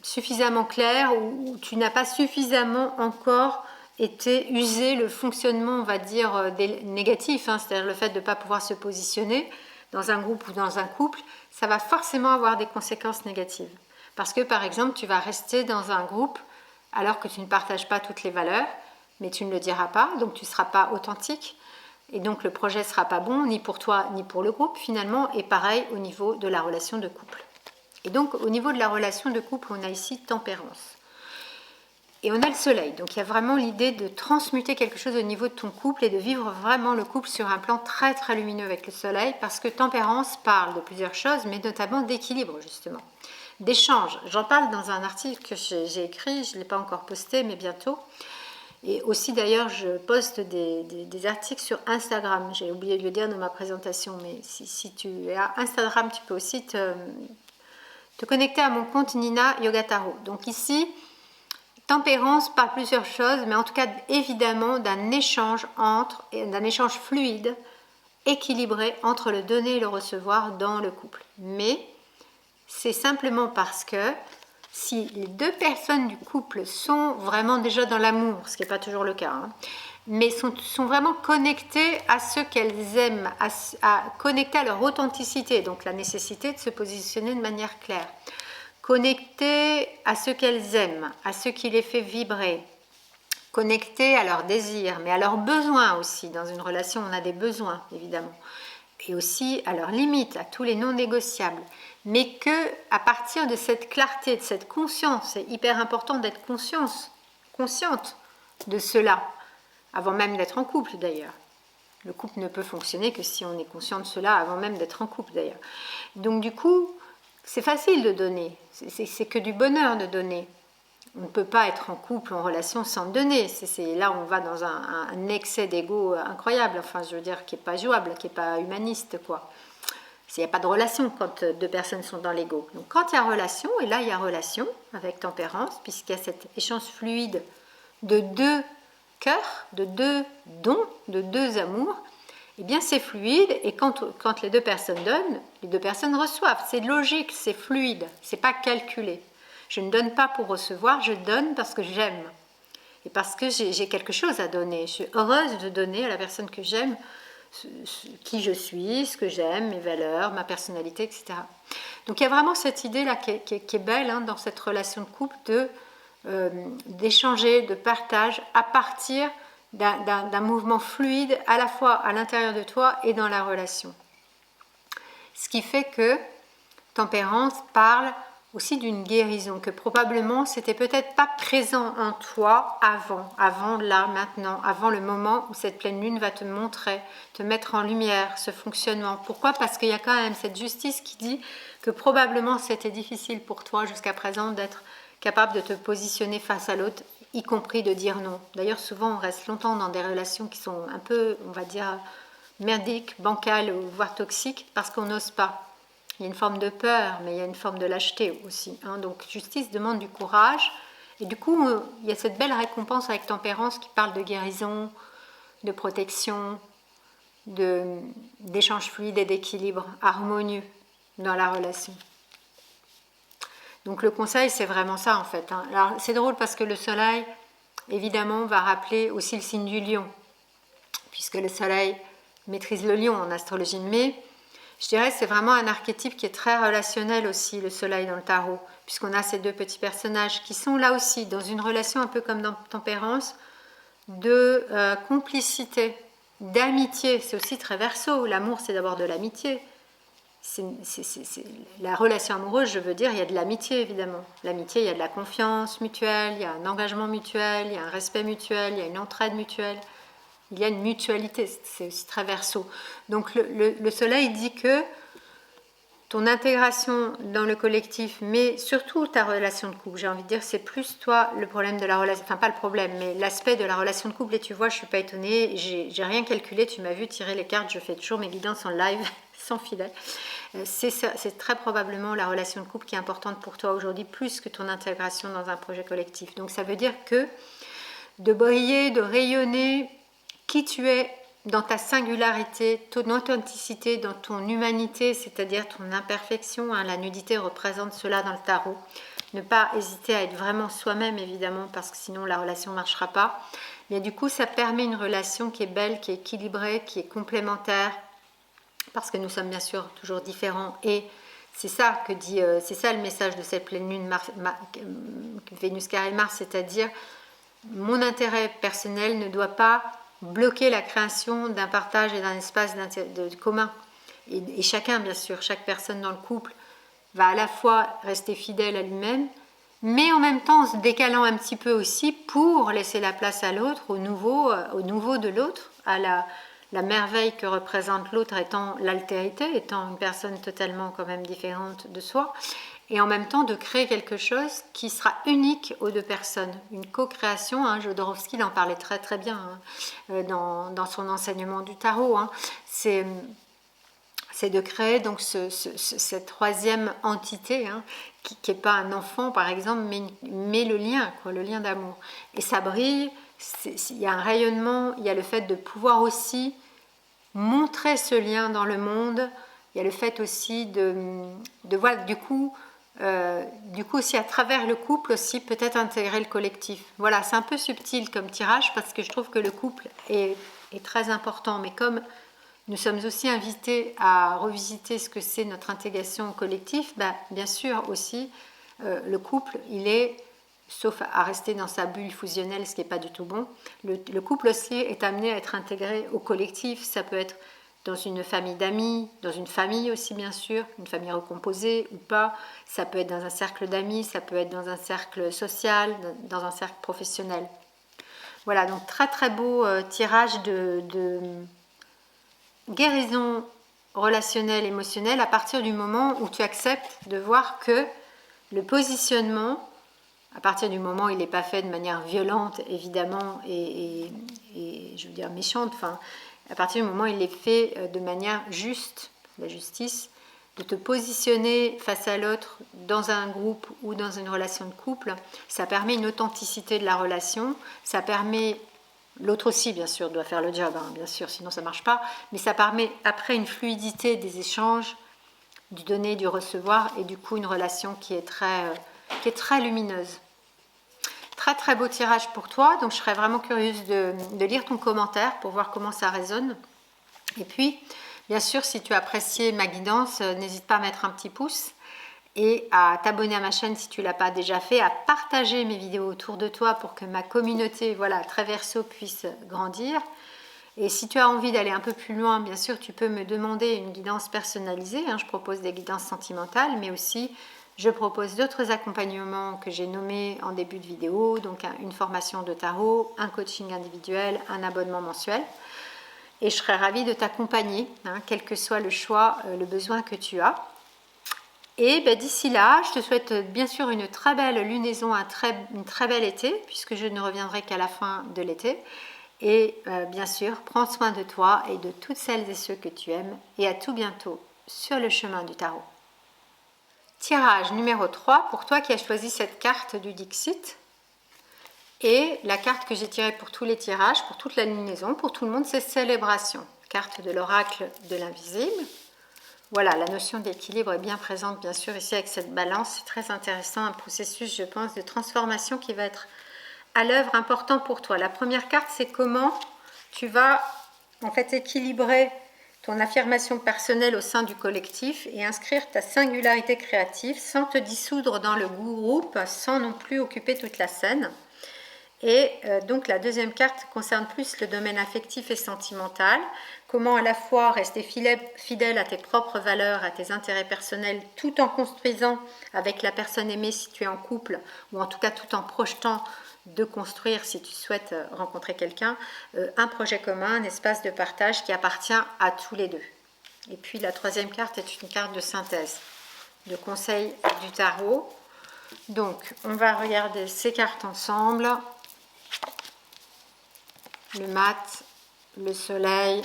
suffisamment clairs ou tu n'as pas suffisamment encore été usé le fonctionnement, on va dire, négatif, hein, c'est-à-dire le fait de ne pas pouvoir se positionner dans un groupe ou dans un couple, ça va forcément avoir des conséquences négatives. Parce que, par exemple, tu vas rester dans un groupe alors que tu ne partages pas toutes les valeurs, mais tu ne le diras pas, donc tu ne seras pas authentique, et donc le projet ne sera pas bon, ni pour toi, ni pour le groupe, finalement, et pareil au niveau de la relation de couple. Et donc, au niveau de la relation de couple, on a ici tempérance. Et on a le soleil, donc il y a vraiment l'idée de transmuter quelque chose au niveau de ton couple et de vivre vraiment le couple sur un plan très très lumineux avec le soleil, parce que tempérance parle de plusieurs choses, mais notamment d'équilibre justement, d'échange. J'en parle dans un article que j'ai écrit, je ne l'ai pas encore posté, mais bientôt. Et aussi d'ailleurs, je poste des articles sur Instagram. J'ai oublié de le dire dans ma présentation, mais si tu es à Instagram, tu peux aussi te connecter à mon compte Nina Yoga Tarot. Donc ici, tempérance par plusieurs choses, mais en tout cas évidemment d'un échange fluide, équilibré entre le donner et le recevoir dans le couple. Mais c'est simplement parce que si les deux personnes du couple sont vraiment déjà dans l'amour, ce qui n'est pas toujours le cas, hein, mais sont vraiment connectées à ce qu'elles aiment, connectées à leur authenticité, donc la nécessité de se positionner de manière claire. Connectées à ce qu'elles aiment, à ce qui les fait vibrer, connectées à leurs désirs, mais à leurs besoins aussi. Dans une relation, on a des besoins, évidemment. Et aussi à leurs limites, à tous les non négociables. Mais que à partir de cette clarté, de cette conscience, c'est hyper important d'être consciente de cela, avant même d'être en couple d'ailleurs. Le couple ne peut fonctionner que si on est conscient de cela avant même d'être en couple d'ailleurs. Donc du coup, c'est facile de donner, c'est que du bonheur de donner. On ne peut pas être en couple, en relation sans donner. Là, on va dans un excès d'ego incroyable, enfin, je veux dire, qui n'est pas jouable, qui n'est pas humaniste, quoi. il n'y a pas de relation quand deux personnes sont dans l'ego. Donc quand il y a relation, et là il y a relation avec tempérance, puisqu'il y a cet échange fluide de deux cœurs, de deux dons, de deux amours, eh bien c'est fluide, et quand les deux personnes donnent, les deux personnes reçoivent. C'est logique, c'est fluide, c'est pas calculé. Je ne donne pas pour recevoir, je donne parce que j'aime. Et parce que j'ai quelque chose à donner. Je suis heureuse de donner à la personne que j'aime qui je suis, ce que j'aime, mes valeurs, ma personnalité, etc. Donc il y a vraiment cette idée-là qui est belle hein, dans cette relation de couple d'échanger, de partage à partir d'un mouvement fluide à la fois à l'intérieur de toi et dans la relation. Ce qui fait que tempérance parle aussi d'une guérison, que probablement c'était peut-être pas présent en toi avant là, maintenant, avant le moment où cette pleine lune va te montrer, te mettre en lumière ce fonctionnement. Pourquoi? Parce qu'il y a quand même cette justice qui dit que probablement c'était difficile pour toi jusqu'à présent d'être capable de te positionner face à l'autre, y compris de dire non. D'ailleurs, souvent on reste longtemps dans des relations qui sont un peu, on va dire, merdiques, bancales, voire toxiques, parce qu'on n'ose pas. Il y a une forme de peur, mais il y a une forme de lâcheté aussi. Hein. Donc justice demande du courage. Et du coup, il y a cette belle récompense avec tempérance qui parle de guérison, de protection, d'échange fluide et d'équilibre harmonieux dans la relation. Donc le conseil, c'est vraiment ça en fait. Hein. Alors c'est drôle parce que le soleil, évidemment, va rappeler aussi le signe du lion, puisque le soleil maîtrise le lion en astrologie, mais je dirais que c'est vraiment un archétype qui est très relationnel aussi, le soleil dans le tarot, puisqu'on a ces deux petits personnages qui sont là aussi dans une relation un peu comme dans Tempérance, de complicité, d'amitié. C'est aussi très verso, l'amour c'est d'abord de l'amitié. La relation amoureuse, je veux dire, il y a de l'amitié évidemment. L'amitié, il y a de la confiance mutuelle, il y a un engagement mutuel, il y a un respect mutuel, il y a une entraide mutuelle. Il y a une mutualité, c'est aussi très verso. Donc le soleil dit que ton intégration dans le collectif, mais surtout ta relation de couple, j'ai envie de dire, c'est plus toi le problème de la relation, enfin pas le problème, mais l'aspect de la relation de couple. Et tu vois, je suis pas étonnée, j'ai rien calculé, tu m'as vu tirer les cartes, je fais toujours mes guidances en live, sans filet. C'est très probablement la relation de couple qui est importante pour toi aujourd'hui, plus que ton intégration dans un projet collectif. Donc ça veut dire que de briller, de rayonner, qui tu es dans ta singularité, ton authenticité, dans ton humanité, c'est-à-dire ton imperfection. Hein, la nudité représente cela dans le tarot. Ne pas hésiter à être vraiment soi-même, évidemment, parce que sinon la relation ne marchera pas. Mais du coup, ça permet une relation qui est belle, qui est équilibrée, qui est complémentaire, parce que nous sommes bien sûr toujours différents. Et c'est ça que dit, c'est ça le message de cette pleine lune Vénus carré Mars, c'est-à-dire mon intérêt personnel ne doit pas bloquer la création d'un partage et d'un espace de commun. Et chacun, bien sûr, chaque personne dans le couple va à la fois rester fidèle à lui-même, mais en même temps en se décalant un petit peu aussi pour laisser la place à l'autre, au nouveau de l'autre, à la merveille que représente l'autre étant l'altérité, étant une personne totalement quand même différente de soi, et en même temps de créer quelque chose qui sera unique aux deux personnes. Une co-création, hein, Jodorowsky en parlait très très bien hein, dans son enseignement du tarot. Hein. C'est de créer donc cette troisième entité, hein, qui n'est pas un enfant par exemple, mais le lien, quoi, le lien d'amour. Et ça brille, il y a un rayonnement, il y a le fait de pouvoir aussi montrer ce lien dans le monde, il y a le fait aussi de voir du coup aussi à travers le couple aussi peut-être intégrer le collectif. Voilà, c'est un peu subtil comme tirage parce que je trouve que le couple est très important, mais comme nous sommes aussi invités à revisiter ce que c'est notre intégration au collectif, bien sûr aussi le couple, il est, sauf à rester dans sa bulle fusionnelle, ce qui n'est pas du tout bon, le couple aussi est amené à être intégré au collectif. Ça peut être dans une famille d'amis, dans une famille aussi bien sûr, une famille recomposée ou pas, ça peut être dans un cercle d'amis, ça peut être dans un cercle social, dans un cercle professionnel. Voilà, donc très très beau tirage de guérison relationnelle, émotionnelle, à partir du moment où tu acceptes de voir que le positionnement, à partir du moment où il n'est pas fait de manière violente évidemment et je veux dire méchante, enfin à partir du moment où il est fait de manière juste, la justice, de te positionner face à l'autre dans un groupe ou dans une relation de couple, ça permet une authenticité de la relation, ça permet, l'autre aussi bien sûr doit faire le job, hein, bien sûr, sinon ça ne marche pas, mais ça permet après une fluidité des échanges, du donner, du recevoir, et du coup une relation qui est très lumineuse. Très très beau tirage pour toi, donc je serais vraiment curieuse de lire ton commentaire pour voir comment ça résonne. Et puis, bien sûr, si tu as apprécié ma guidance, n'hésite pas à mettre un petit pouce et à t'abonner à ma chaîne si tu ne l'as pas déjà fait, à partager mes vidéos autour de toi pour que ma communauté, voilà, très verso, puisse grandir. Et si tu as envie d'aller un peu plus loin, bien sûr, tu peux me demander une guidance personnalisée. Hein, je propose des guidances sentimentales, mais aussi je propose d'autres accompagnements que j'ai nommés en début de vidéo, donc une formation de tarot, un coaching individuel, un abonnement mensuel. Et je serais ravie de t'accompagner, hein, quel que soit le choix, le besoin que tu as. Et ben, d'ici là, je te souhaite bien sûr une très belle lunaison, une très belle été, puisque je ne reviendrai qu'à la fin de l'été. Et bien sûr, prends soin de toi et de toutes celles et ceux que tu aimes. Et à tout bientôt sur le chemin du tarot. Tirage numéro 3 pour toi qui as choisi cette carte du Dixit. Et la carte que j'ai tirée pour tous les tirages, pour toute la lunaison, pour tout le monde, c'est Célébration. Carte de l'oracle de l'invisible. Voilà, la notion d'équilibre est bien présente, bien sûr, ici avec cette balance. C'est très intéressant, un processus, je pense, de transformation qui va être à l'œuvre important pour toi. La première carte, c'est comment tu vas en fait équilibrer ton affirmation personnelle au sein du collectif et inscrire ta singularité créative sans te dissoudre dans le groupe, sans non plus occuper toute la scène. Et donc la deuxième carte concerne plus le domaine affectif et sentimental, comment à la fois rester fidèle à tes propres valeurs, à tes intérêts personnels, tout en construisant avec la personne aimée si tu es en couple, ou en tout cas tout en projetant de construire, si tu souhaites rencontrer quelqu'un, un projet commun, un espace de partage qui appartient à tous les deux. Et puis la troisième carte est une carte de synthèse, de conseil du tarot. Donc on va regarder ces cartes ensemble. Le mat, le soleil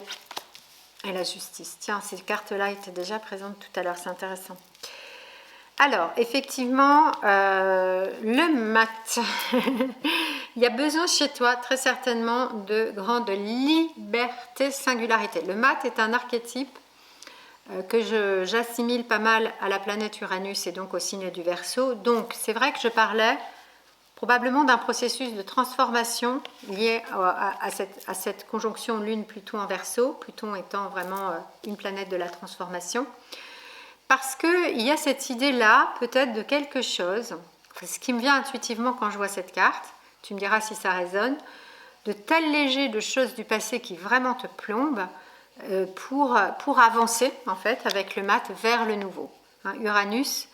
et la justice. Tiens, ces cartes-là étaient déjà présentes tout à l'heure, c'est intéressant. Alors, effectivement, le mat, il y a besoin chez toi très certainement de grande liberté, singularité. Le mat est un archétype que j'assimile pas mal à la planète Uranus et donc au signe du Verseau. Donc, c'est vrai que je parlais probablement d'un processus de transformation lié à cette conjonction Lune-Pluton en Verseau, Pluton étant vraiment une planète de la transformation. Parce qu'il y a cette idée-là, peut-être de quelque chose, ce qui me vient intuitivement quand je vois cette carte, tu me diras si ça résonne, de t'alléger de choses du passé qui vraiment te plombent pour avancer, en fait, avec le mat vers le nouveau. Hein, Uranus,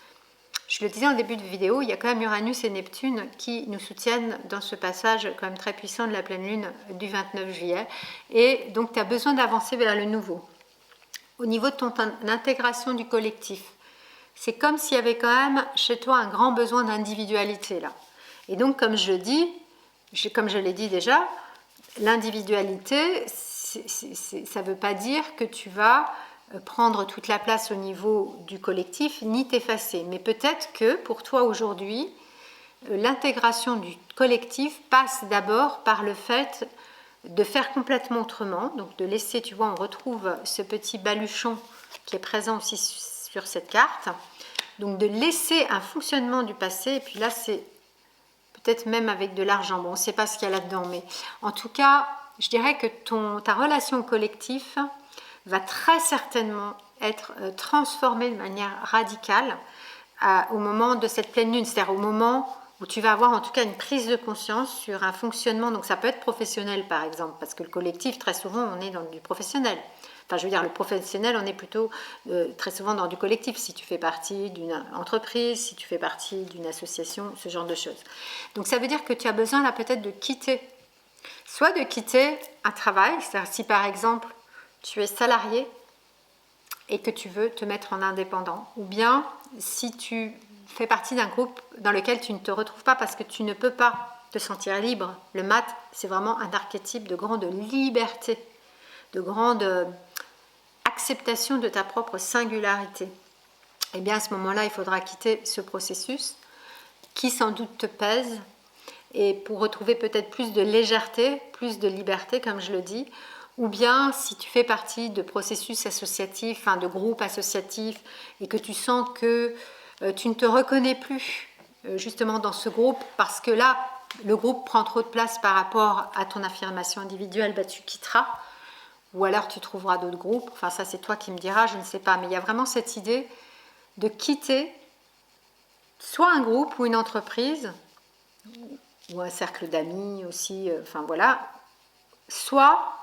je le disais en début de vidéo, il y a quand même Uranus et Neptune qui nous soutiennent dans ce passage quand même très puissant de la pleine lune du 29 juillet. Et donc, tu as besoin d'avancer vers le nouveau. Au niveau de ton intégration du collectif, c'est comme s'il y avait quand même chez toi un grand besoin d'individualité là. Et donc, comme je l'ai dit déjà, l'individualité, ça ne veut pas dire que tu vas prendre toute la place au niveau du collectif ni t'effacer. Mais peut-être que pour toi aujourd'hui, l'intégration du collectif passe d'abord par le fait de faire complètement autrement, donc de laisser, tu vois, on retrouve ce petit baluchon qui est présent aussi sur cette carte, donc de laisser un fonctionnement du passé, et puis là c'est peut-être même avec de l'argent, bon on ne sait pas ce qu'il y a là-dedans, mais en tout cas je dirais que ta relation au collectif va très certainement être transformée de manière radicale au moment de cette pleine lune, c'est-à-dire au moment où tu vas avoir en tout cas une prise de conscience sur un fonctionnement, donc ça peut être professionnel par exemple, parce que le collectif, très souvent, on est dans du professionnel. Enfin, je veux dire, le professionnel, on est plutôt très souvent dans du collectif, si tu fais partie d'une entreprise, si tu fais partie d'une association, ce genre de choses. Donc ça veut dire que tu as besoin là peut-être de quitter, soit de quitter un travail, c'est-à-dire si par exemple tu es salarié et que tu veux te mettre en indépendant, ou bien si tu fais partie d'un groupe dans lequel tu ne te retrouves pas parce que tu ne peux pas te sentir libre. Le mat, c'est vraiment un archétype de grande liberté, de grande acceptation de ta propre singularité. eh bien à ce moment-là, il faudra quitter ce processus qui sans doute te pèse, et pour retrouver peut-être plus de légèreté, plus de liberté, comme je le dis, ou bien si tu fais partie de processus associatifs, enfin de groupes associatifs, et que tu sens que tu ne te reconnais plus justement dans ce groupe, parce que là, le groupe prend trop de place par rapport à ton affirmation individuelle, bah, tu quitteras, ou alors tu trouveras d'autres groupes, enfin ça c'est toi qui me diras, je ne sais pas, mais il y a vraiment cette idée de quitter soit un groupe ou une entreprise, ou un cercle d'amis aussi, enfin voilà, soit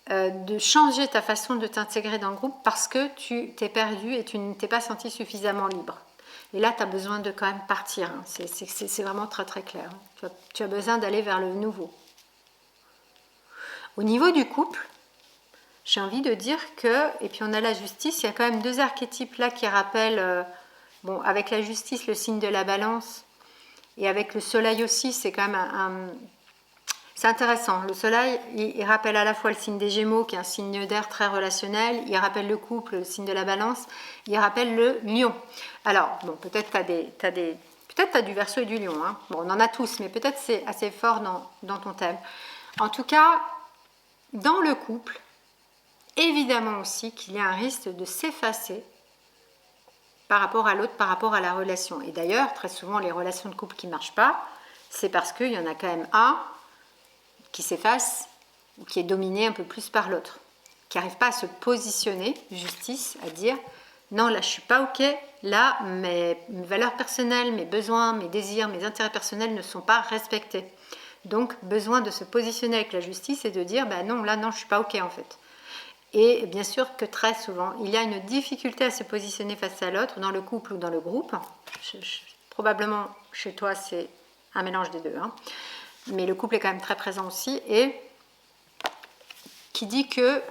de changer ta façon de t'intégrer dans le groupe parce que tu t'es perdu et tu ne t'es pas senti suffisamment libre. Et là, tu as besoin de quand même partir, hein. C'est vraiment très très clair. Tu as besoin d'aller vers le nouveau. Au niveau du couple, j'ai envie de dire que, et puis on a la justice, il y a quand même deux archétypes là qui rappellent, bon, avec la justice, le signe de la balance, et avec le soleil aussi, c'est quand même c'est intéressant. Le soleil, il rappelle à la fois le signe des Gémeaux, qui est un signe d'air très relationnel, il rappelle le couple, le signe de la balance, il rappelle le lion. Alors, bon, peut-être peut-être tu as du Verseau et du lion, hein. Bon, on en a tous, mais peut-être c'est assez fort dans ton thème. En tout cas, dans le couple, évidemment aussi qu'il y a un risque de s'effacer par rapport à l'autre, par rapport à la relation. Et d'ailleurs, très souvent, les relations de couple qui ne marchent pas, c'est parce qu'il y en a quand même un qui s'efface ou qui est dominé un peu plus par l'autre, qui n'arrive pas à se positionner, justice, à dire non, là je suis pas ok, là mes valeurs personnelles, mes besoins, mes désirs, mes intérêts personnels ne sont pas respectés. Donc besoin de se positionner avec la justice et de dire bah non, là non, je suis pas ok en fait. Et bien sûr que très souvent, il y a une difficulté à se positionner face à l'autre, dans le couple ou dans le groupe. Probablement chez toi, c'est un mélange des deux, hein. Mais le couple est quand même très présent aussi, et qui dit que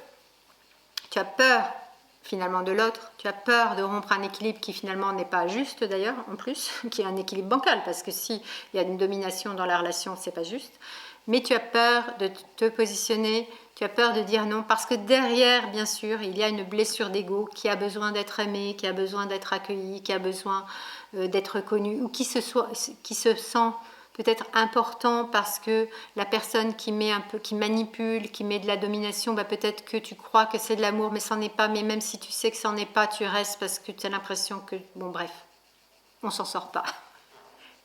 tu as peur finalement de l'autre, tu as peur de rompre un équilibre qui finalement n'est pas juste d'ailleurs, en plus, qui est un équilibre bancal, parce que s'il y a une domination dans la relation, c'est pas juste, mais tu as peur de te positionner, tu as peur de dire non, parce que derrière, bien sûr, il y a une blessure d'ego qui a besoin d'être aimée, qui a besoin d'être accueillie, qui a besoin d'être reconnue, ou qui se sent peut-être important parce que la personne qui met un peu, qui manipule, qui met de la domination, bah peut-être que tu crois que c'est de l'amour, mais c'en n'est pas. Mais même si tu sais que c'en est pas, tu restes parce que tu as l'impression que, bon bref, on s'en sort pas.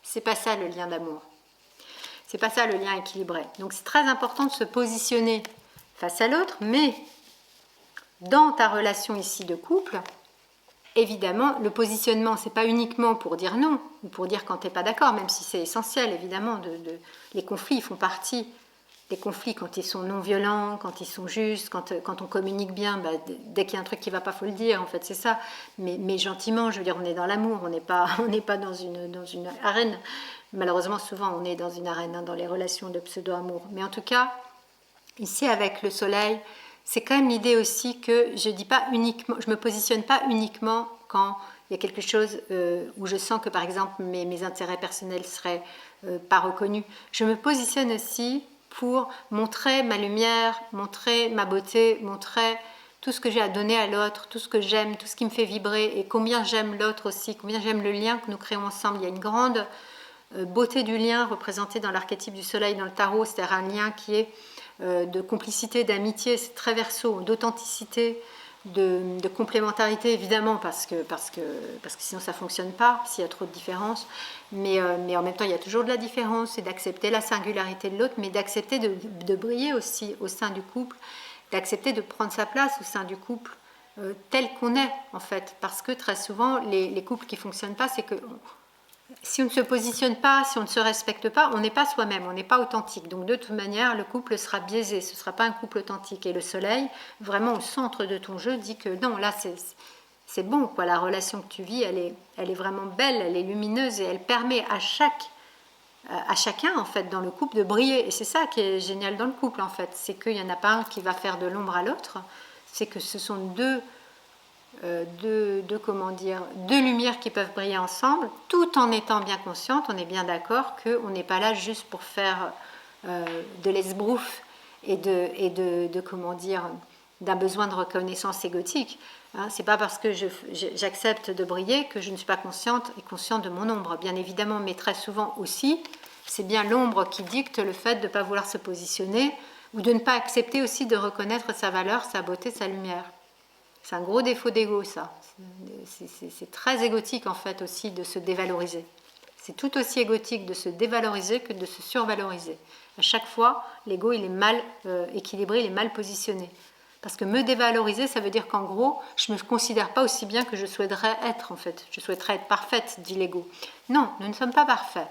C'est pas ça le lien d'amour. C'est pas ça le lien équilibré. Donc c'est très important de se positionner face à l'autre, mais dans ta relation ici de couple, évidemment, le positionnement, c'est pas uniquement pour dire non, ou pour dire quand tu n'es pas d'accord, même si c'est essentiel, évidemment. Les conflits font partie des conflits quand ils sont non violents, quand ils sont justes, quand on communique bien. Bah, dès qu'il y a un truc qui ne va pas, il faut le dire, en fait, c'est ça. Mais gentiment, je veux dire, on est dans l'amour, on n'est pas dans une arène. Malheureusement, souvent, on est dans une arène, hein, dans les relations de pseudo-amour. Mais en tout cas, ici, avec le soleil, c'est quand même l'idée aussi que je dis pas uniquement, je me positionne pas uniquement quand il y a quelque chose où je sens que par exemple mes intérêts personnels seraient pas reconnus. Je me positionne aussi pour montrer ma lumière, montrer ma beauté, montrer tout ce que j'ai à donner à l'autre, tout ce que j'aime, tout ce qui me fait vibrer, et combien j'aime l'autre aussi, combien j'aime le lien que nous créons ensemble. Il y a une grande beauté du lien représentée dans l'archétype du soleil dans le tarot, c'est-à-dire un lien qui est de complicité, d'amitié, c'est très Verseau, d'authenticité, de complémentarité évidemment, parce que sinon ça ne fonctionne pas s'il y a trop de différences, mais en même temps il y a toujours de la différence, et d'accepter la singularité de l'autre, mais d'accepter de briller aussi au sein du couple, d'accepter de prendre sa place au sein du couple tel qu'on est en fait, parce que très souvent les couples qui ne fonctionnent pas, c'est que si on ne se positionne pas, si on ne se respecte pas, on n'est pas soi-même, on n'est pas authentique. Donc de toute manière, le couple sera biaisé, ce ne sera pas un couple authentique. Et le soleil, vraiment au centre de ton jeu, dit que non, là c'est bon, quoi. La relation que tu vis, elle est vraiment belle, elle est lumineuse, et elle permet à chacun en fait dans le couple de briller. Et c'est ça qui est génial dans le couple en fait, c'est qu'il n'y en a pas un qui va faire de l'ombre à l'autre, c'est que ce sont deux lumières qui peuvent briller ensemble, tout en étant bien consciente, on est bien d'accord qu'on n'est pas là juste pour faire de l'esbrouf et d'un besoin de reconnaissance égotique. Hein, c'est pas parce que j'accepte de briller que je ne suis pas consciente et consciente de mon ombre, bien évidemment, mais très souvent aussi, c'est bien l'ombre qui dicte le fait de ne pas vouloir se positionner ou de ne pas accepter aussi de reconnaître sa valeur, sa beauté, sa lumière. C'est un gros défaut d'ego, ça. C'est très égotique, en fait, aussi, de se dévaloriser. C'est tout aussi égotique de se dévaloriser que de se survaloriser. À chaque fois, l'ego, il est mal équilibré, il est mal positionné. Parce que me dévaloriser, ça veut dire qu'en gros, je ne me considère pas aussi bien que je souhaiterais être, en fait. Je souhaiterais être parfaite, dit l'ego. Non, nous ne sommes pas parfaits.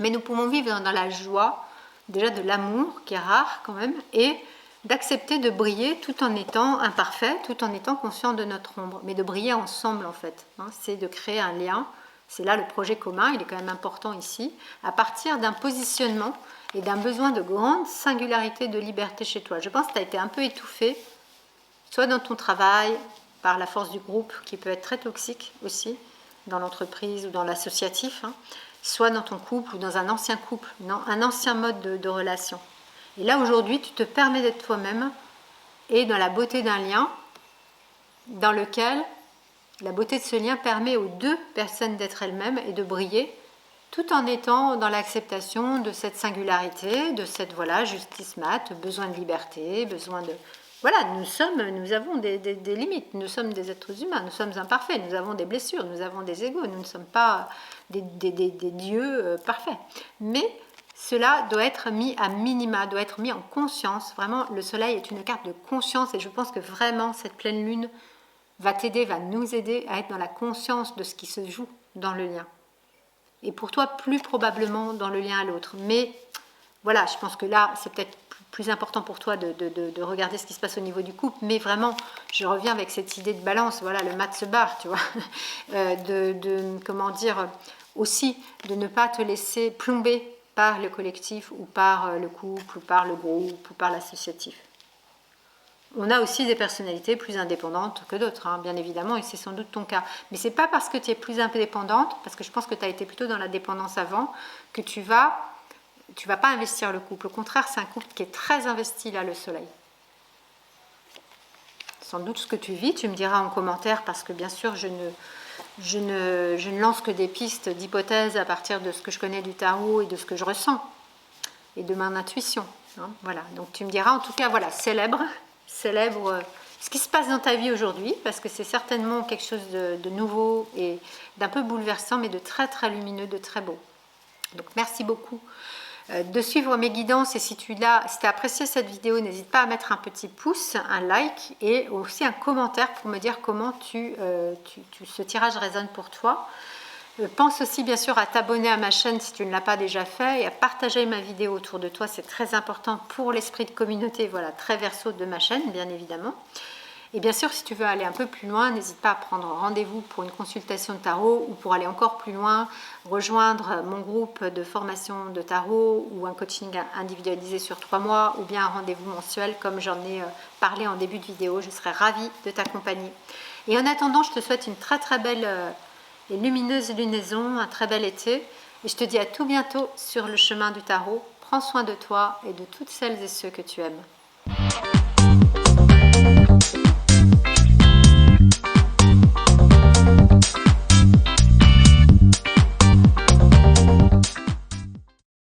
Mais nous pouvons vivre dans la joie, déjà de l'amour, qui est rare quand même, et d'accepter de briller tout en étant imparfait, tout en étant conscient de notre ombre. Mais de briller ensemble, en fait. Hein, c'est de créer un lien. C'est là le projet commun, il est quand même important ici, à partir d'un positionnement et d'un besoin de grande singularité de liberté chez toi. Je pense que tu as été un peu étouffé, soit dans ton travail, par la force du groupe, qui peut être très toxique aussi, dans l'entreprise ou dans l'associatif, hein, soit dans ton couple ou dans un ancien couple, un ancien mode de relation. Et là, aujourd'hui, tu te permets d'être toi-même et dans la beauté d'un lien dans lequel la beauté de ce lien permet aux deux personnes d'être elles-mêmes et de briller tout en étant dans l'acceptation de cette singularité, de cette justice mat, besoin de liberté, besoin de... Voilà, nous avons des limites, nous sommes des êtres humains, nous sommes imparfaits, nous avons des blessures, nous avons des égos, nous ne sommes pas des dieux parfaits. Mais cela doit être mis à minima, doit être mis en conscience. Vraiment, le soleil est une carte de conscience et je pense que vraiment cette pleine lune va t'aider, va nous aider à être dans la conscience de ce qui se joue dans le lien. Et pour toi, plus probablement dans le lien à l'autre. Mais voilà, je pense que là, c'est peut-être plus important pour toi de regarder ce qui se passe au niveau du couple. Mais vraiment, je reviens avec cette idée de balance. Voilà, le mat se barre, tu vois. Comment dire, aussi, de ne pas te laisser plomber par le collectif ou par le couple ou par le groupe ou par l'associatif. On a aussi des personnalités plus indépendantes que d'autres, hein, bien évidemment, et c'est sans doute ton cas. Mais ce n'est pas parce que tu es plus indépendante, parce que je pense que tu as été plutôt dans la dépendance avant, que tu vas pas investir le couple. Au contraire, c'est un couple qui est très investi là, le soleil. Sans doute ce que tu vis, tu me diras en commentaire, parce que bien sûr, je ne lance que des pistes d'hypothèses à partir de ce que je connais du tarot et de ce que je ressens, et de mon intuition. Hein, voilà. Donc tu me diras, en tout cas, voilà, célèbre ce qui se passe dans ta vie aujourd'hui, parce que c'est certainement quelque chose de nouveau et d'un peu bouleversant, mais de très très lumineux, de très beau. Donc merci beaucoup de suivre mes guidances, et si tu as apprécié cette vidéo, n'hésite pas à mettre un petit pouce, un like et aussi un commentaire pour me dire comment ce tirage résonne pour toi. Pense aussi bien sûr à t'abonner à ma chaîne si tu ne l'as pas déjà fait et à partager ma vidéo autour de toi, c'est très important pour l'esprit de communauté, voilà, très verso de ma chaîne bien évidemment. Et bien sûr, si tu veux aller un peu plus loin, n'hésite pas à prendre rendez-vous pour une consultation de tarot ou pour aller encore plus loin, rejoindre mon groupe de formation de tarot ou un coaching individualisé sur 3 mois ou bien un rendez-vous mensuel comme j'en ai parlé en début de vidéo. Je serai ravie de t'accompagner. Et en attendant, je te souhaite une très très belle et lumineuse lunaison, un très bel été. Et je te dis à tout bientôt sur le chemin du tarot. Prends soin de toi et de toutes celles et ceux que tu aimes.